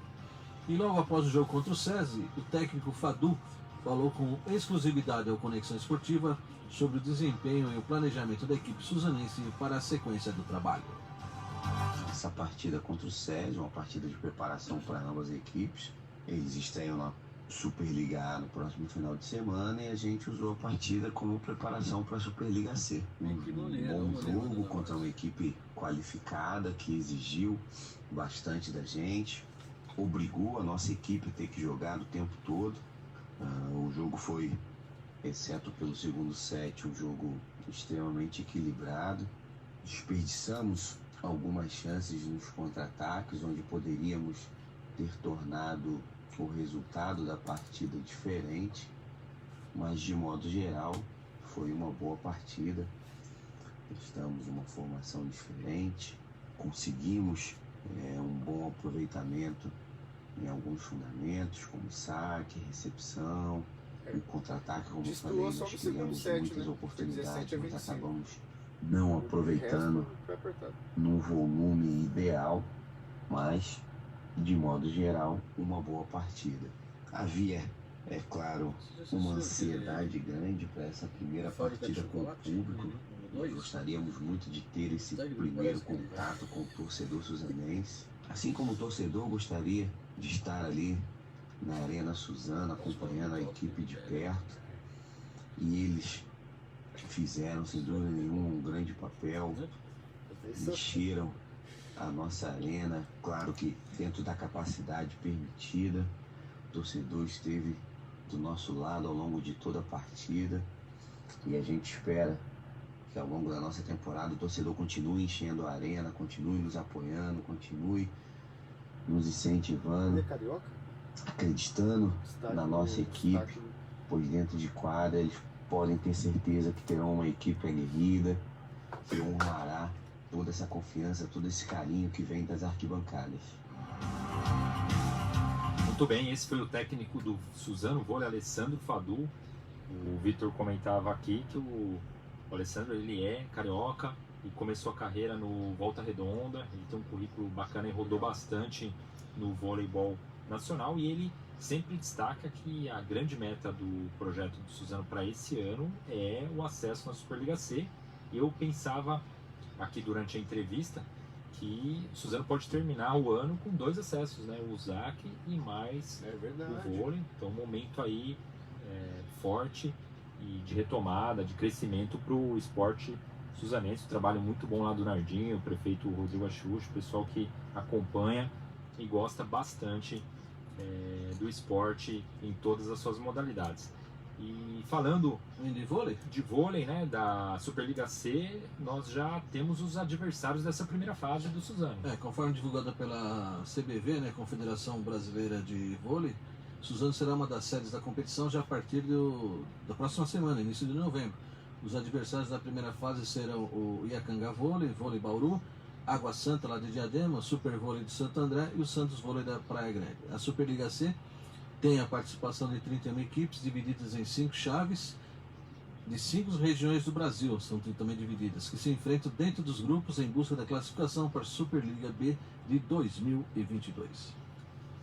E logo após o jogo contra o SESI, o técnico Fadu falou com exclusividade ao Conexão Esportiva sobre o desempenho e o planejamento da equipe suzanense para a sequência do trabalho. Essa partida contra o SESI é uma partida de preparação para ambas as equipes. Eles estreiam na Superliga A no próximo final de semana e a gente usou a partida como preparação para a Superliga C. Um bom jogo contra uma equipe qualificada que exigiu bastante da gente, obrigou a nossa equipe a ter que jogar o tempo todo. O jogo foi, exceto pelo segundo set, um jogo extremamente equilibrado. Desperdiçamos algumas chances nos contra-ataques, onde poderíamos ter tornado o resultado da partida diferente, mas de modo geral foi uma boa partida. Estamos uma formação diferente, conseguimos um bom aproveitamento em alguns fundamentos, como saque, recepção, o contra-ataque, como eu falei, nós criamos muitas oportunidades, mas acabamos não aproveitando no volume ideal, mas de modo geral uma boa partida. Havia, é claro, uma ansiedade grande para essa primeira partida com o público. Nós gostaríamos muito de ter esse primeiro contato com o torcedor suzanense. Assim como o torcedor gostaria de estar ali na Arena Suzano, acompanhando a equipe de perto. E eles fizeram, sem dúvida nenhuma, um grande papel. Encheram a nossa arena, claro que dentro da capacidade permitida. O torcedor esteve do nosso lado ao longo de toda a partida. E a gente espera que ao longo da nossa temporada o torcedor continue enchendo a arena, continue nos apoiando, continue nos incentivando, acreditando na nossa equipe, pois dentro de quadra eles podem ter certeza que terão uma equipe aguerrida, que honrará toda essa confiança, todo esse carinho que vem das arquibancadas. Muito bem, esse foi o técnico do Suzano Vôlei, Alessandro Fadu. O Vitor comentava aqui que o Alessandro, ele é carioca e começou a carreira no Volta Redonda. Ele tem um currículo bacana e rodou bastante no voleibol nacional, e ele sempre destaca que a grande meta do projeto do Suzano para esse ano é o acesso na Superliga C. E eu pensava aqui durante a entrevista que o Suzano pode terminar o ano com 2 acessos, né? O ZAC e mais o vôlei. Então, um momento aí forte e de retomada, de crescimento para o esporte suzanense. Um trabalho muito bom lá do Nardinho, o prefeito Rodrigo Axuxo, o pessoal que acompanha e gosta bastante do esporte em todas as suas modalidades. E falando de vôlei, né, da Superliga C, nós já temos os adversários dessa primeira fase do Suzano. Conforme divulgada pela CBV, né, Confederação Brasileira de Vôlei, Suzano será uma das sedes da competição já a partir da próxima semana, início de novembro. Os adversários da primeira fase serão o Iacanga Vôlei, Vôlei Bauru, Água Santa lá de Diadema, Super Vôlei de Santo André e o Santos Vôlei da Praia Grande. A Superliga C tem a participação de 31 equipes divididas em 5 chaves de 5 regiões do Brasil, são também divididas, que se enfrentam dentro dos grupos em busca da classificação para a Superliga B de 2022.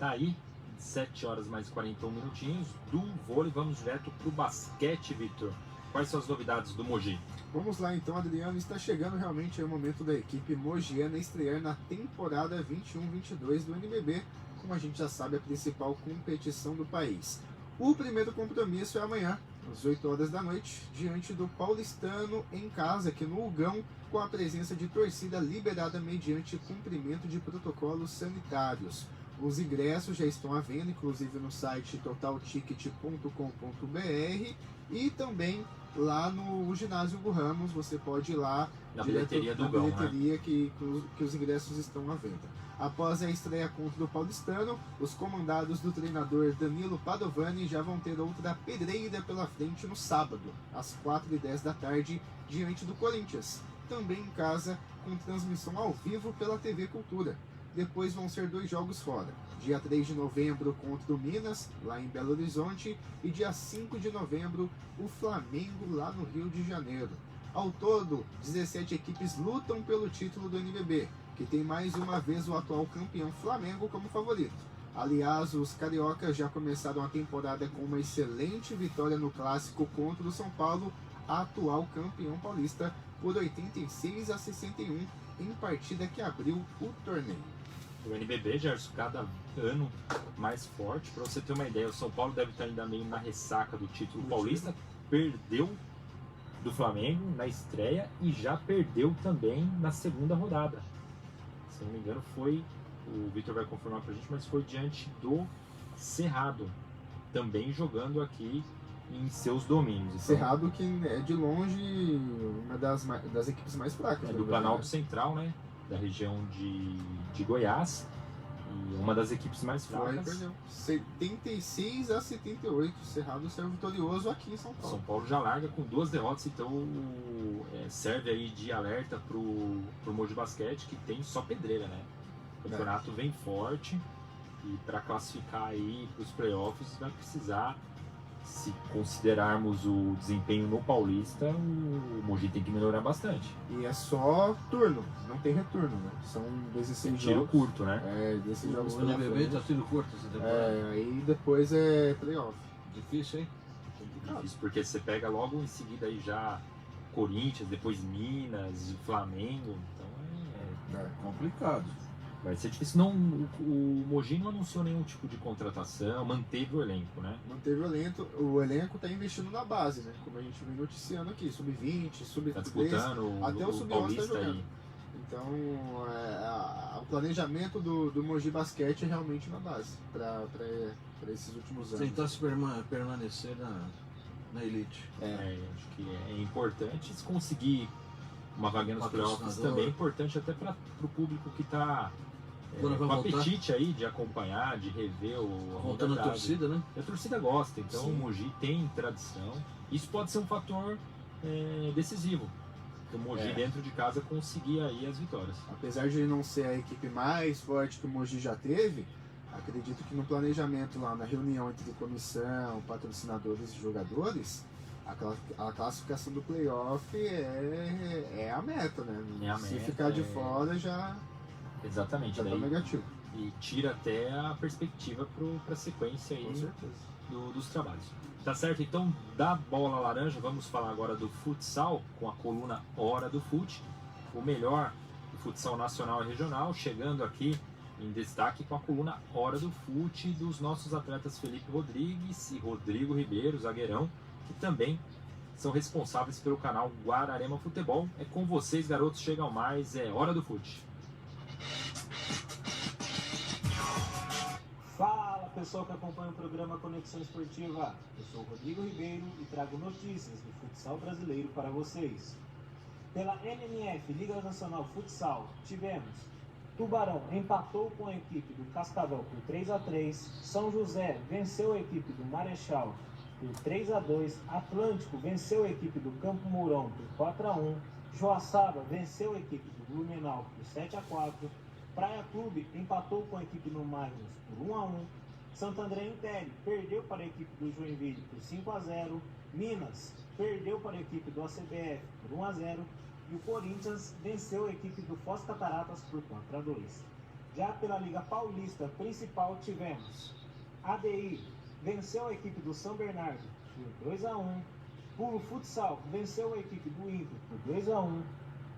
Tá aí, 7 horas mais 41 minutinhos do vôlei. Vamos direto pro basquete, Victor. Quais são as novidades do Mogi? Vamos lá então, Adriano. Está chegando realmente o momento da equipe mogiana estrear na temporada 21-22 do NBB, como a gente já sabe, a principal competição do país. O primeiro compromisso é amanhã, às 8 horas da noite, diante do Paulistano em casa, aqui no Ugão, com a presença de torcida liberada mediante cumprimento de protocolos sanitários. Os ingressos já estão à venda, inclusive no site totalticket.com.br e também lá no ginásio Hugo Ramos. Você pode ir lá na bilheteria do Ugão, bilheteria, né? que os ingressos estão à venda. Após a estreia contra o Paulistano, os comandados do treinador Danilo Padovani já vão ter outra pedreira pela frente no sábado, às 4h10 da tarde, diante do Corinthians, também em casa, com transmissão ao vivo pela TV Cultura. Depois vão ser 2 jogos fora, dia 3 de novembro contra o Minas, lá em Belo Horizonte, e dia 5 de novembro, o Flamengo, lá no Rio de Janeiro. Ao todo, 17 equipes lutam pelo título do NBB, que tem mais uma vez o atual campeão Flamengo como favorito. Aliás, os cariocas já começaram a temporada com uma excelente vitória no clássico contra o São Paulo, atual campeão paulista, por 86-61, em partida que abriu o torneio. O NBB, Gerson, cada ano mais forte. Para você ter uma ideia, o São Paulo deve estar ainda meio na ressaca do título paulista, perdeu do Flamengo na estreia e já perdeu também na segunda rodada. Se não me engano, foi, o Victor vai confirmar pra gente, mas foi diante do Cerrado, também jogando aqui em seus domínios. Então, Cerrado, que é de longe uma das equipes mais fracas. É do Planalto Central, né? Da região de Goiás. E uma das equipes mais fracas. Perdeu. 76-78. Cerrado saiu vitorioso aqui em São Paulo. São Paulo já larga com 2 derrotas, então serve aí de alerta pro Mogi Basquete, que tem só pedreira, né? O campeonato vem forte e para classificar aí para os playoffs vai precisar, se considerarmos o desempenho no Paulista, o Mogi tem que melhorar bastante. E é só turno, não tem retorno, né? São 16 tiro jogos. curto, né? É, desses jogos o NBB tá tiro curto essa temporada. aí depois é playoff. Difícil, hein? Difícil, porque você pega logo em seguida aí já Corinthians, depois Minas, Flamengo, então é complicado. Vai ser difícil. Não, o Mogi não anunciou nenhum tipo de contratação, manteve o elenco, né? Manteve o elenco, tá investindo na base, né? Como a gente vem noticiando aqui, sub-20, sub-13, tá disputando até o sub-11 tá jogando. Aí. Então, o planejamento do Mogi Basquete é realmente na base, para esses últimos anos. Tentar se permanecer na elite. Acho que é importante se conseguir uma vaga nos playoffs, também é importante até para o público que está com apetite aí de acompanhar, de rever voltando a torcida, né? A torcida gosta, então Sim. O Mogi tem tradição. Isso pode ser um fator decisivo. O Mogi dentro de casa conseguir aí as vitórias. Apesar de não ser a equipe mais forte que o Mogi já teve, acredito que no planejamento lá, na reunião entre comissão, patrocinadores e jogadores, a classificação do playoff é a meta, né? Se ficar de fora já exatamente, tá negativo. E tira até a perspectiva para a sequência aí dos trabalhos. Tá certo? Então, da bola laranja, vamos falar agora do futsal, com a coluna Hora do Fute, o melhor do futsal nacional e regional, chegando aqui em destaque com a coluna Hora do Fute dos nossos atletas Felipe Rodrigues e Rodrigo Ribeiro, zagueirão, que também são responsáveis pelo canal Guararema Futebol. É com vocês, garotos, chegam mais, é Hora do Fute. Fala pessoal que acompanha o programa Conexão Esportiva, eu sou o Rodrigo Ribeiro e trago notícias do futsal brasileiro para vocês. Pela NMF, Liga Nacional Futsal, tivemos Tubarão empatou com a equipe do Cascavel por 3-3. São José venceu a equipe do Marechal por 3-2. Atlântico venceu a equipe do Campo Mourão por 4-1. Joaçaba venceu a equipe do Blumenau por 7-4. Praia Clube empatou com a equipe do Magnus por 1-1. Santo André Intelli perdeu para a equipe do Joinville por 5-0. Minas perdeu para a equipe do ACBF por 1-0. E o Corinthians venceu a equipe do Foz Cataratas por 4-2. Já pela Liga Paulista Principal tivemos ADI venceu a equipe do São Bernardo por 2-1. Pulo Futsal venceu a equipe do Inter por 2-1.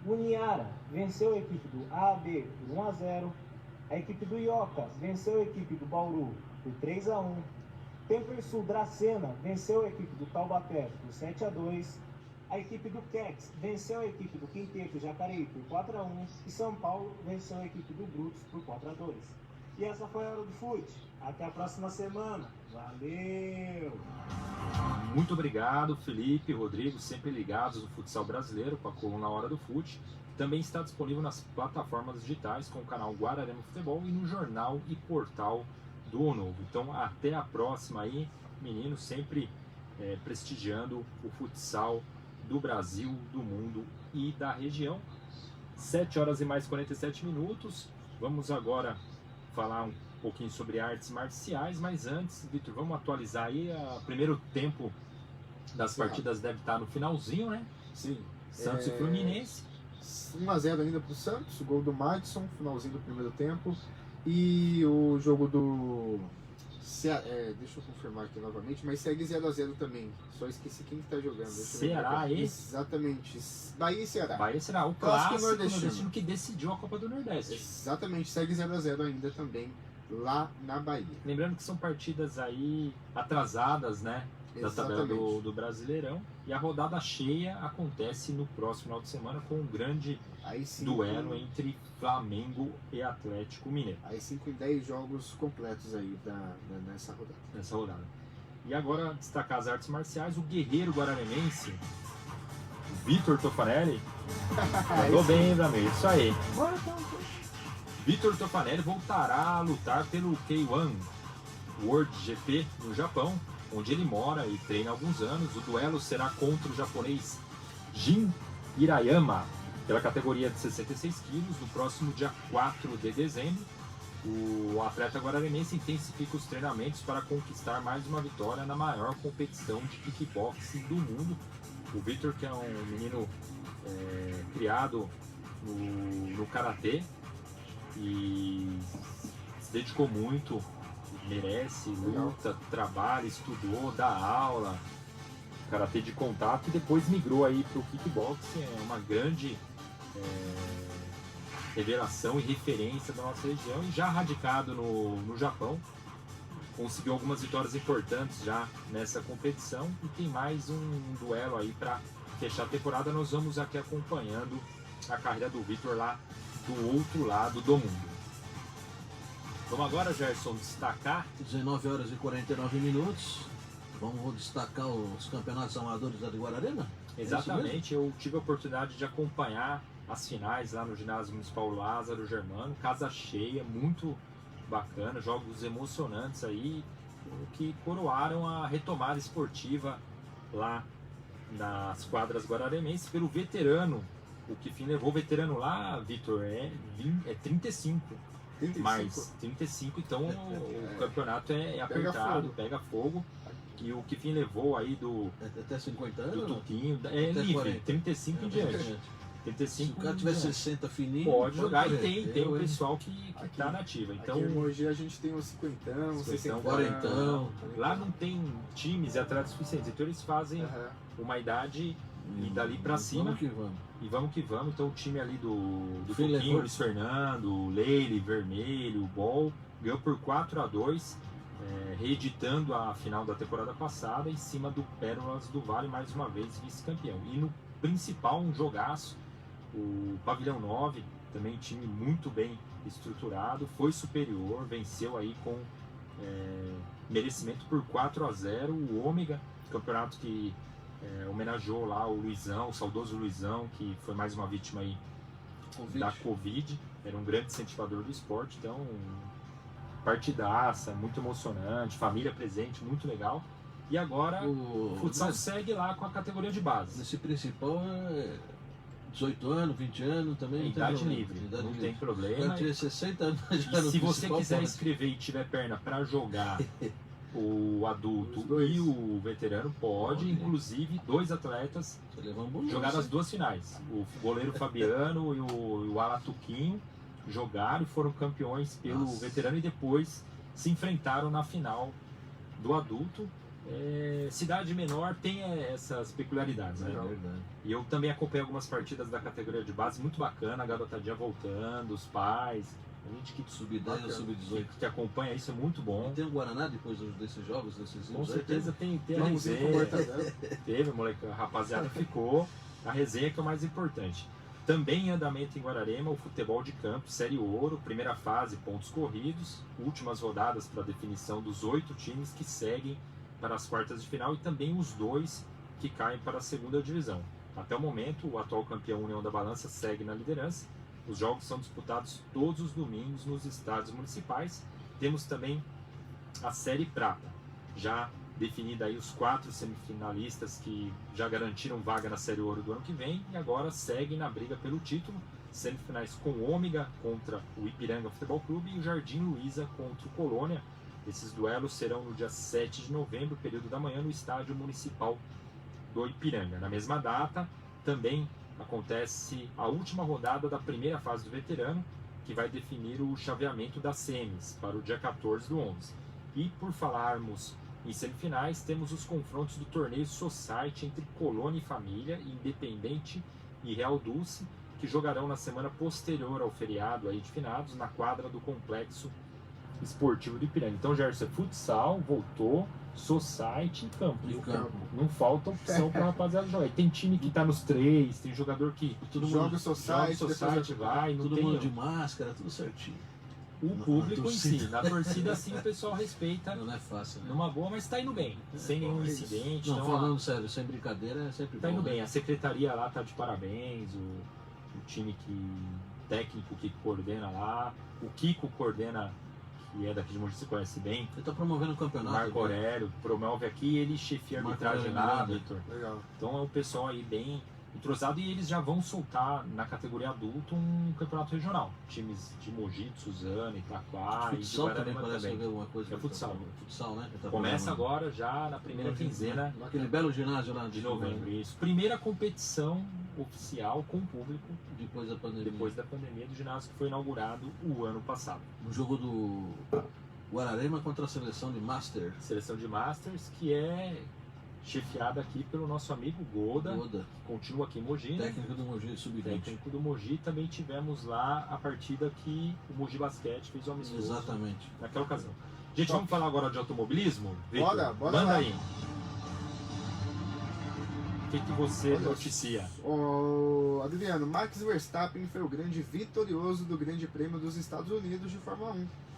Uniara venceu a equipe do AAB por 1-0. A equipe do Ioca venceu a equipe do Bauru por 3-1. Tempersul Dracena venceu a equipe do Taubaté por 7-2. A equipe do Quex venceu a equipe do Quinteto Jacareí por 4-1 e São Paulo venceu a equipe do Brutus por 4-2. E essa foi a Hora do Fute. Até a próxima semana. Valeu! Muito obrigado, Felipe, Rodrigo, sempre ligados no futsal brasileiro com a coluna Hora do Fute. Também está disponível nas plataformas digitais com o canal Guararema Futebol e no jornal e portal do O Novo. Então até a próxima aí, meninos, sempre prestigiando o futsal do Brasil, do mundo e da região. 7 horas e mais 47 minutos. Vamos agora falar um pouquinho sobre artes marciais, mas antes, Vitor, vamos atualizar aí. O primeiro tempo das partidas deve estar no finalzinho, né? Sim. Santos e Fluminense. 1-0 ainda pro Santos, o gol do Madison, finalzinho do primeiro tempo. E o jogo do... deixa eu confirmar aqui novamente, mas segue 0-0 também. Só esqueci quem que tá jogando. Ceará, esse? Exatamente. Bahia e Ceará. Bahia e Ceará, o clássico nordestino que decidiu a Copa do Nordeste. Exatamente, segue 0-0 ainda também lá na Bahia. Lembrando que são partidas aí atrasadas, né? Da tabela do Brasileirão. E a rodada cheia acontece no próximo final de semana com um grande duelo entre Flamengo e Atlético Mineiro. Aí 5 e 10 jogos completos aí nessa rodada. E agora destacar as artes marciais, o guerreiro guaranemense, Vitor Tofanelli. Mandou bem, Bramir, isso aí. Vitor Tofanelli voltará a lutar pelo K1 World GP no Japão, onde ele mora e treina há alguns anos. O duelo será contra o japonês Jin Hirayama, pela categoria de 66 quilos, no próximo dia 4 de dezembro. O atleta guaranemense intensifica os treinamentos para conquistar mais uma vitória na maior competição de kickboxing do mundo. O Vitor, que é um menino criado no karatê e se dedicou muito, merece, luta, trabalha, estudou, dá aula, karatê de contato, e depois migrou aí para o kickboxing. É uma grande revelação e referência da nossa região, e já radicado no Japão, conseguiu algumas vitórias importantes já nessa competição, e tem mais um duelo aí para fechar a temporada. Nós vamos aqui acompanhando a carreira do Vitor lá do outro lado do mundo. Vamos agora, Gerson, destacar 19 horas e 49 minutos. Vamos destacar os campeonatos amadores da de Guararema? Exatamente, eu tive a oportunidade de acompanhar as finais lá no ginásio municipal Lázaro Germano, casa cheia, muito bacana, jogos emocionantes aí, que coroaram a retomada esportiva lá nas quadras guararemenses pelo veterano. O que fim levou o veterano lá, Vitor, é 35. Mais 35, então o campeonato é apertado, pega fogo. E o que fim levou aí do até 50 anos, do Tuquinho, é livre, 40. 35 em diante. 35, se o cara tiver 60 fininho, pode jogar, e tem o pessoal que tá na ativa. Então, aqui hoje a gente tem uns 50, 60, 40. Lá não tem times e atletas suficientes, então eles fazem uma idade e dali pra cima. Vamos que vamos. E vamos que vamos. Então o time ali do Tuquinho, Luiz Fernando, Leile, Vermelho, Bol, ganhou por 4-2, reeditando a final da temporada passada em cima do Pérolas do Vale, mais uma vez vice-campeão. E no principal, um jogaço, o Pavilhão 9, também time muito bem estruturado, foi superior, venceu aí com merecimento por 4-0 o Ômega, campeonato que homenageou lá o Luizão, o saudoso Luizão, que foi mais uma vítima aí da Covid, era um grande incentivador do esporte, então partidaça, muito emocionante, família presente, muito legal. E agora o futsal segue lá com a categoria de base. Esse principal é 18 anos, 20 anos também. Idade livre, não tem problema. Eu tinha 60 anos já e no se você principal, quiser pode. inscrever e tiver perna para jogar o adulto e o veterano, pode. Inclusive 2 atletas jogaram as 2 finais. O goleiro Fabiano e o ala Tuquinho jogaram e foram campeões pelo veterano e depois se enfrentaram na final do adulto. Cidade menor tem essas peculiaridades, né? E eu também acompanhei algumas partidas da categoria de base, muito bacana, a garotadinha voltando, os pais, a gente que sub-10 ou sub-18 que acompanha isso, é muito bom. E tem o Guaraná depois desses jogos, desses com certeza tem a resenha, teve, moleque, a rapaziada ficou, a resenha que é o mais importante. Também em andamento em Guararema o futebol de campo, Série Ouro, primeira fase, pontos corridos, últimas rodadas para a definição dos 8 times que seguem para as quartas de final e também os 2 que caem para a segunda divisão. Até o momento, o atual campeão União da Balança segue na liderança. Os jogos são disputados todos os domingos nos estádios municipais. Temos também a Série Prata, já definida aí os 4 semifinalistas que já garantiram vaga na Série Ouro do ano que vem e agora seguem na briga pelo título. Semifinais com o Ômega contra o Ipiranga Futebol Clube e o Jardim Luiza contra o Colônia. Esses duelos serão no dia 7 de novembro, período da manhã, no estádio municipal do Ipiranga. Na mesma data, também acontece a última rodada da primeira fase do veterano, que vai definir o chaveamento das semis para o dia 14 do 11. E por falarmos em semifinais, temos os confrontos do torneio Society entre Colônia e Família, Independente e Real Dulce, que jogarão na semana posterior ao feriado aí de finados, na quadra do Complexo Esportivo do Ipiranga. Então, Gerson, é futsal, voltou, society e campo. Não falta opção para rapaziada jogar. Tem time que tá nos 3, tem jogador que joga society, vai, não todo tem mundo de máscara, tudo certinho. O público em si, na torcida sim o pessoal respeita. Não é fácil, né? Numa boa, mas tá indo bem, sem nenhum incidente. Não, falando sério, sem brincadeira, é sempre tá bom. Indo bem, né? a secretaria lá tá de parabéns, o time técnico que coordena lá, o Kiko coordena, que é daqui de Mogi, você conhece bem. Ele tá promovendo o campeonato. Marco Aurélio promove aqui, ele chefia a arbitragem lá, Vitor. Legal. Então é um pessoal aí bem entrosado e eles já vão soltar na categoria adulto um campeonato regional. Times de Mogi, de Suzano, Itaquá e de Guararema também. Alguma coisa É futsal. Futsal, né? Tá Começa agora já na primeira quinzena naquele belo ginásio lá de novembro. Isso. Primeira competição oficial com público depois da pandemia do ginásio que foi inaugurado o ano passado. No jogo do Guararema contra a seleção de Masters. Seleção de Masters, que é chefiada aqui pelo nosso amigo Goda, que continua aqui em Mogi. Técnico do Mogi, sub-20. Técnico do Mogi. Também tivemos lá a partida que o Mogi Basquete fez o amistoso. Exatamente. Naquela ocasião. Gente, vamos falar agora de automobilismo? Victor? Bora Manda lá. aí. O que você noticia? Adriano, Max Verstappen foi o grande vitorioso do Grande Prêmio dos Estados Unidos de Fórmula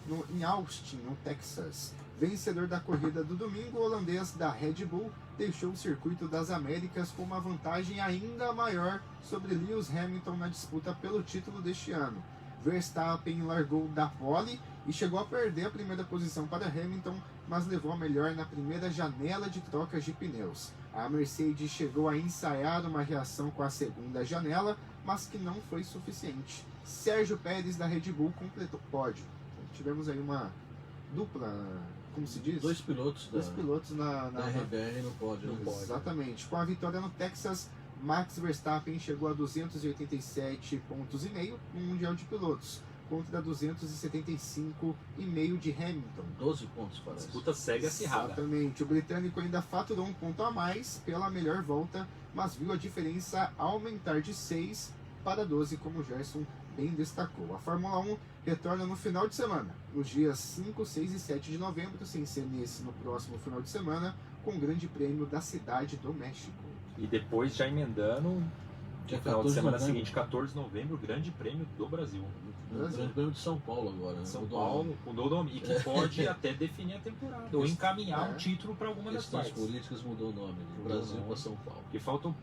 1, em Austin, no Texas. Vencedor da corrida do domingo, o holandês da Red Bull deixou o circuito das Américas com uma vantagem ainda maior sobre Lewis Hamilton na disputa pelo título deste ano. Verstappen largou da pole e chegou a perder a primeira posição para Hamilton, mas levou a melhor na primeira janela de trocas de pneus. A Mercedes chegou a ensaiar uma reação com a segunda janela, mas que não foi suficiente. Sérgio Pérez da Red Bull completou o pódio. Tivemos aí uma dupla, como se diz? Dois pilotos na RBR no pódio. Exatamente. Com a vitória no Texas, Max Verstappen chegou a 287,5 pontos no Mundial de Pilotos, contra 275,5 de Hamilton. 12 pontos, parece. A disputa segue acirrada. Exatamente. O britânico ainda faturou um ponto a mais pela melhor volta, mas viu a diferença aumentar de 6 para 12, como o Gerson bem destacou. A Fórmula 1 retorna no final de semana, nos dias 5, 6 e 7 de novembro, sem ser no próximo final de semana, com o Grande Prêmio da Cidade do México. E depois já emendando Dia No final de 14 de semana novembro. seguinte, 14 de novembro, Grande Prêmio do Brasil. O Grande Prêmio de São Paulo agora, né? São Mudou Paulo mudou o nome. E que pode até definir a temporada. Ou encaminhar um título para alguma das Questões partes. políticas mudou o nome. Do Brasil para São Paulo. Porque faltam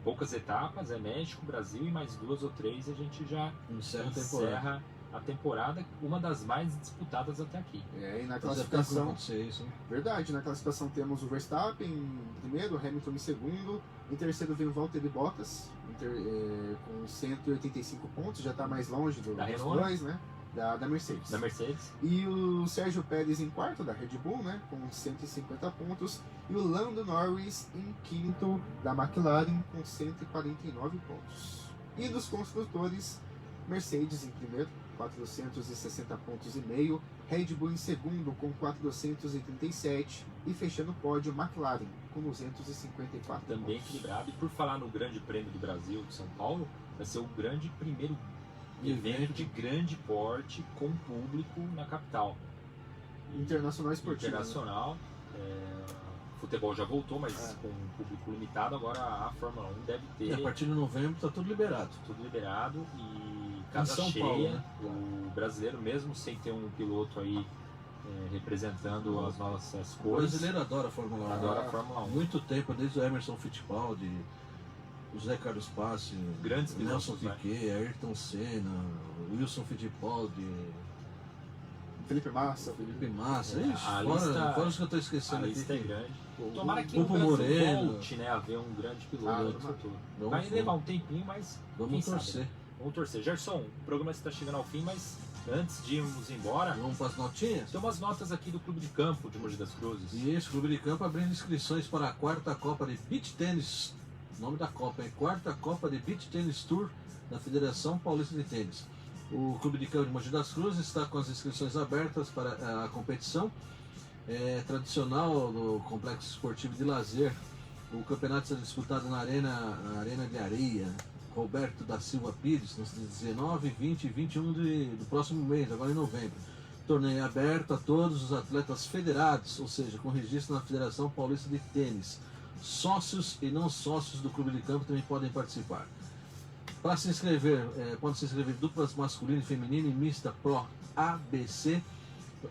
poucas etapas, é México, Brasil e mais 2 ou 3 a gente já encerra a temporada, uma das mais disputadas até aqui. E na classificação, isso, hein? verdade, na classificação temos o Verstappen em primeiro, Hamilton em segundo, em terceiro vem o Valtteri Bottas com 185 pontos, já está mais longe dos dois, né? Da Mercedes. Da Mercedes. E o Sérgio Pérez em quarto, da Red Bull, né, com 150 pontos. E o Lando Norris em quinto, da McLaren, com 149 pontos. E dos construtores, Mercedes em primeiro, 460 pontos e meio. Red Bull em segundo, com 437. E fechando o pódio, McLaren, com 254 Também pontos. equilibrado. E por falar no Grande Prêmio do Brasil de São Paulo, vai ser o grande primeiro evento de grande porte com público na capital. Internacional esportivo. Internacional. Futebol já voltou, mas com um público limitado. Agora a Fórmula 1 deve ter. E a partir de novembro está tudo liberado. Tudo liberado e casa São cheia. Paulo, né? O brasileiro, mesmo sem ter um piloto aí representando as nossas O cores. brasileiro adora a Fórmula 1. Adora a Fórmula 1. Muito tempo, desde o Emerson Fittipaldi, o José Carlos Passi, Grandes Nelson pilotos, Piquet, Ayrton Senna, Wilson Fittipaldi, Felipe Massa. Fora os que eu estou esquecendo a aqui. lista é grande. Tomara que Pupo o Brasil Moreno. volte, né, a ver um grande piloto no futuro. Vai Vamos levar um tempinho, mas Vamos quem torcer. sabe, né? Vamos torcer. Gerson, o programa está chegando ao fim, mas antes de irmos embora, Vamos para as notinhas? tem umas notas aqui do Clube de Campo de Mogi das Cruzes. Isso, Clube de Campo abrindo inscrições para a quarta Copa de Beach Tênis. O nome da Copa é Quarta Copa de Beach Tênis Tour da Federação Paulista de Tênis. O Clube de Campo de Mogi das Cruzes está com as inscrições abertas para a competição tradicional do Complexo Esportivo de Lazer. O campeonato será disputado na Arena de Areia Roberto da Silva Pires, nos 19, 20 e 21 do próximo mês, agora em novembro. Torneio aberto a todos os atletas federados, ou seja, com registro na Federação Paulista de Tênis. Sócios e não sócios do Clube de Campo também podem participar. Para se inscrever, pode se inscrever duplas masculina e feminina e mista Pro ABC,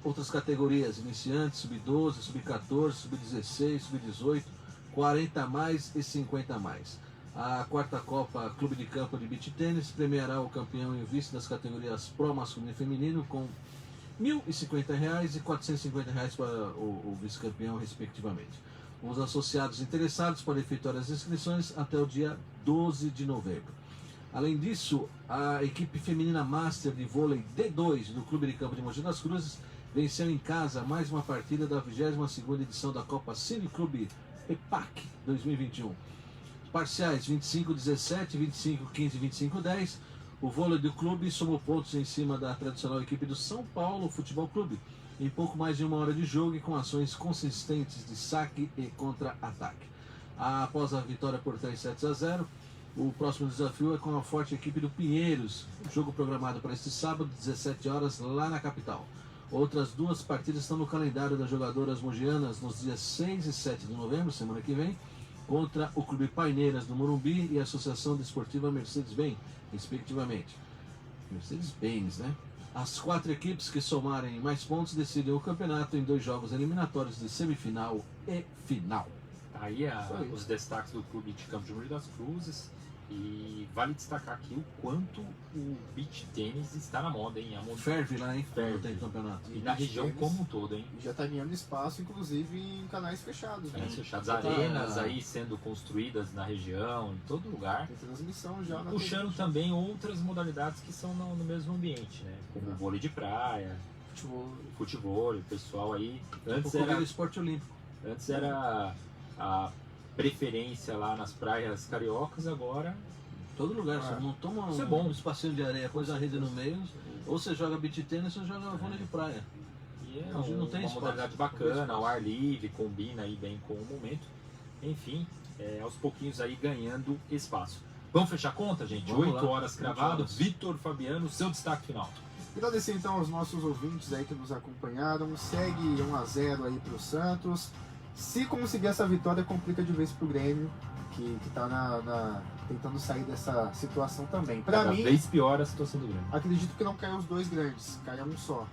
outras categorias, iniciantes, sub-12, sub-14, sub-16, sub-18, 40 mais e 50 mais. A quarta Copa Clube de Campo de Beach Tênis premiará o campeão e o vice das categorias Pro masculino e feminino com R$ 1.050 e R$ 450 para o vice-campeão, respectivamente. Os associados interessados podem efetuar as inscrições até o dia 12 de novembro. Além disso, a equipe feminina Master de vôlei D2 do Clube de Campo de Mogi das Cruzes venceu em casa mais uma partida da 22ª edição da Copa Cine Clube EPAC 2021. Parciais 25-17, 25-15 e 25-10. O vôlei do clube somou pontos em cima da tradicional equipe do São Paulo Futebol Clube, em pouco mais de uma hora de jogo e com ações consistentes de saque e contra-ataque. Após a vitória por 3-0, o próximo desafio é com a forte equipe do Pinheiros, jogo programado para este sábado, 17 horas, lá na capital. Outras duas partidas estão no calendário das jogadoras mogianas nos dias 6 e 7 de novembro, semana que vem, contra o Clube Paineiras do Morumbi e a Associação Desportiva Mercedes-Benz, respectivamente. Mercedes-Benz, né? As quatro equipes que somarem mais pontos decidem o campeonato em 2 jogos eliminatórios de semifinal e final. Aí os destaques do Clube de Campo de Mogi das Cruzes. E vale destacar aqui o quanto o beach tênis está na moda, hein? Ferve lá, hein? Ferve. Tem campeonato. E na região como um todo, hein? Já está ganhando espaço, inclusive, em canais fechados. Canais fechados, arenas aí sendo construídas na região, em todo lugar. Tem transmissão já. Puxando também outras modalidades que são no mesmo ambiente, né? Como o vôlei de praia, futebol, o pessoal aí. Antes era esporte olímpico. Antes era a preferência lá nas praias cariocas, agora todo lugar, você não toma um espacinho de areia, pôs a rede no meio, ou você joga beach tênis ou joga vôlei de praia. E é não tem uma espaço, modalidade bacana, ao ar livre, combina aí bem com o momento. Enfim, aos pouquinhos aí ganhando espaço. Vamos fechar a conta, gente? Vamos 8 lá. horas cravado. Vitor Fabiano, seu destaque final. Agradecer então aos nossos ouvintes aí que nos acompanharam. Segue 1-0 aí pro Santos. Se conseguir essa vitória, complica de vez pro Grêmio, que tá tentando sair dessa situação também. Para Cada mim, vez pior a situação do Grêmio. acredito que não caiam os dois grandes, caia um só.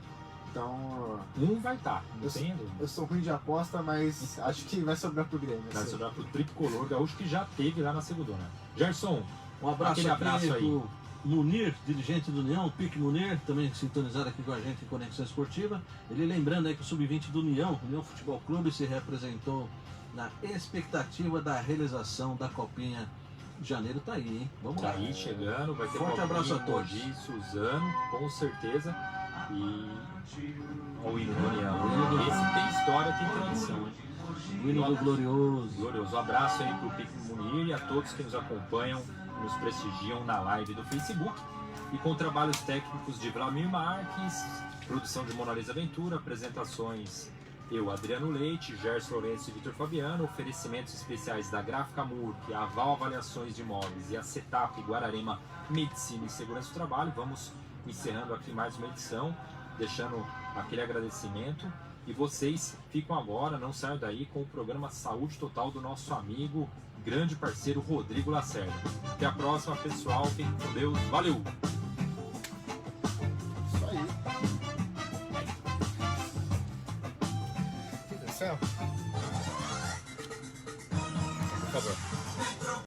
Então, Um vai estar, não Eu- tem dúvida. eu sou ruim de aposta, mas acho que vai sobrar pro Grêmio. Vai assim. sobrar pro tricolor gaúcho que já teve lá na segundona. Gerson, Um abraço Aquele aqui abraço aí. pro Munir, dirigente do União, o Pique Munir, também sintonizado aqui com a gente em Conexão Esportiva. Ele lembrando aí que o Sub-20 do União Futebol Clube, se representou na expectativa da realização da Copinha de janeiro. Tá aí, hein? Vamos tá lá. aí chegando, vai ter Forte Copinha, abraço a todos. Mogi, Suzano, com certeza. E o hino do União. Esse tem história, tem tradição, hein? O hino do Glorioso. Glorioso. Um abraço aí pro Pique Munir e a todos que nos acompanham, nos prestigiam na live do Facebook. E com trabalhos técnicos de Vlamir Marques, produção de Mona Lisa Ventura, apresentações eu, Adriano Leite, Gerson Lourenço e Vitor Fabiano, oferecimentos especiais da Gráfica Murk, a Aval Avaliações de Imóveis e a Setap Guararema Medicina e Segurança do Trabalho. Vamos encerrando aqui mais uma edição, deixando aquele agradecimento. E vocês ficam agora, não saiam daí, com o programa Saúde Total do nosso amigo, grande parceiro Rodrigo Lacerda. Até a próxima, pessoal. Fiquem com Deus. Valeu! Isso aí. Meu Deus do céu.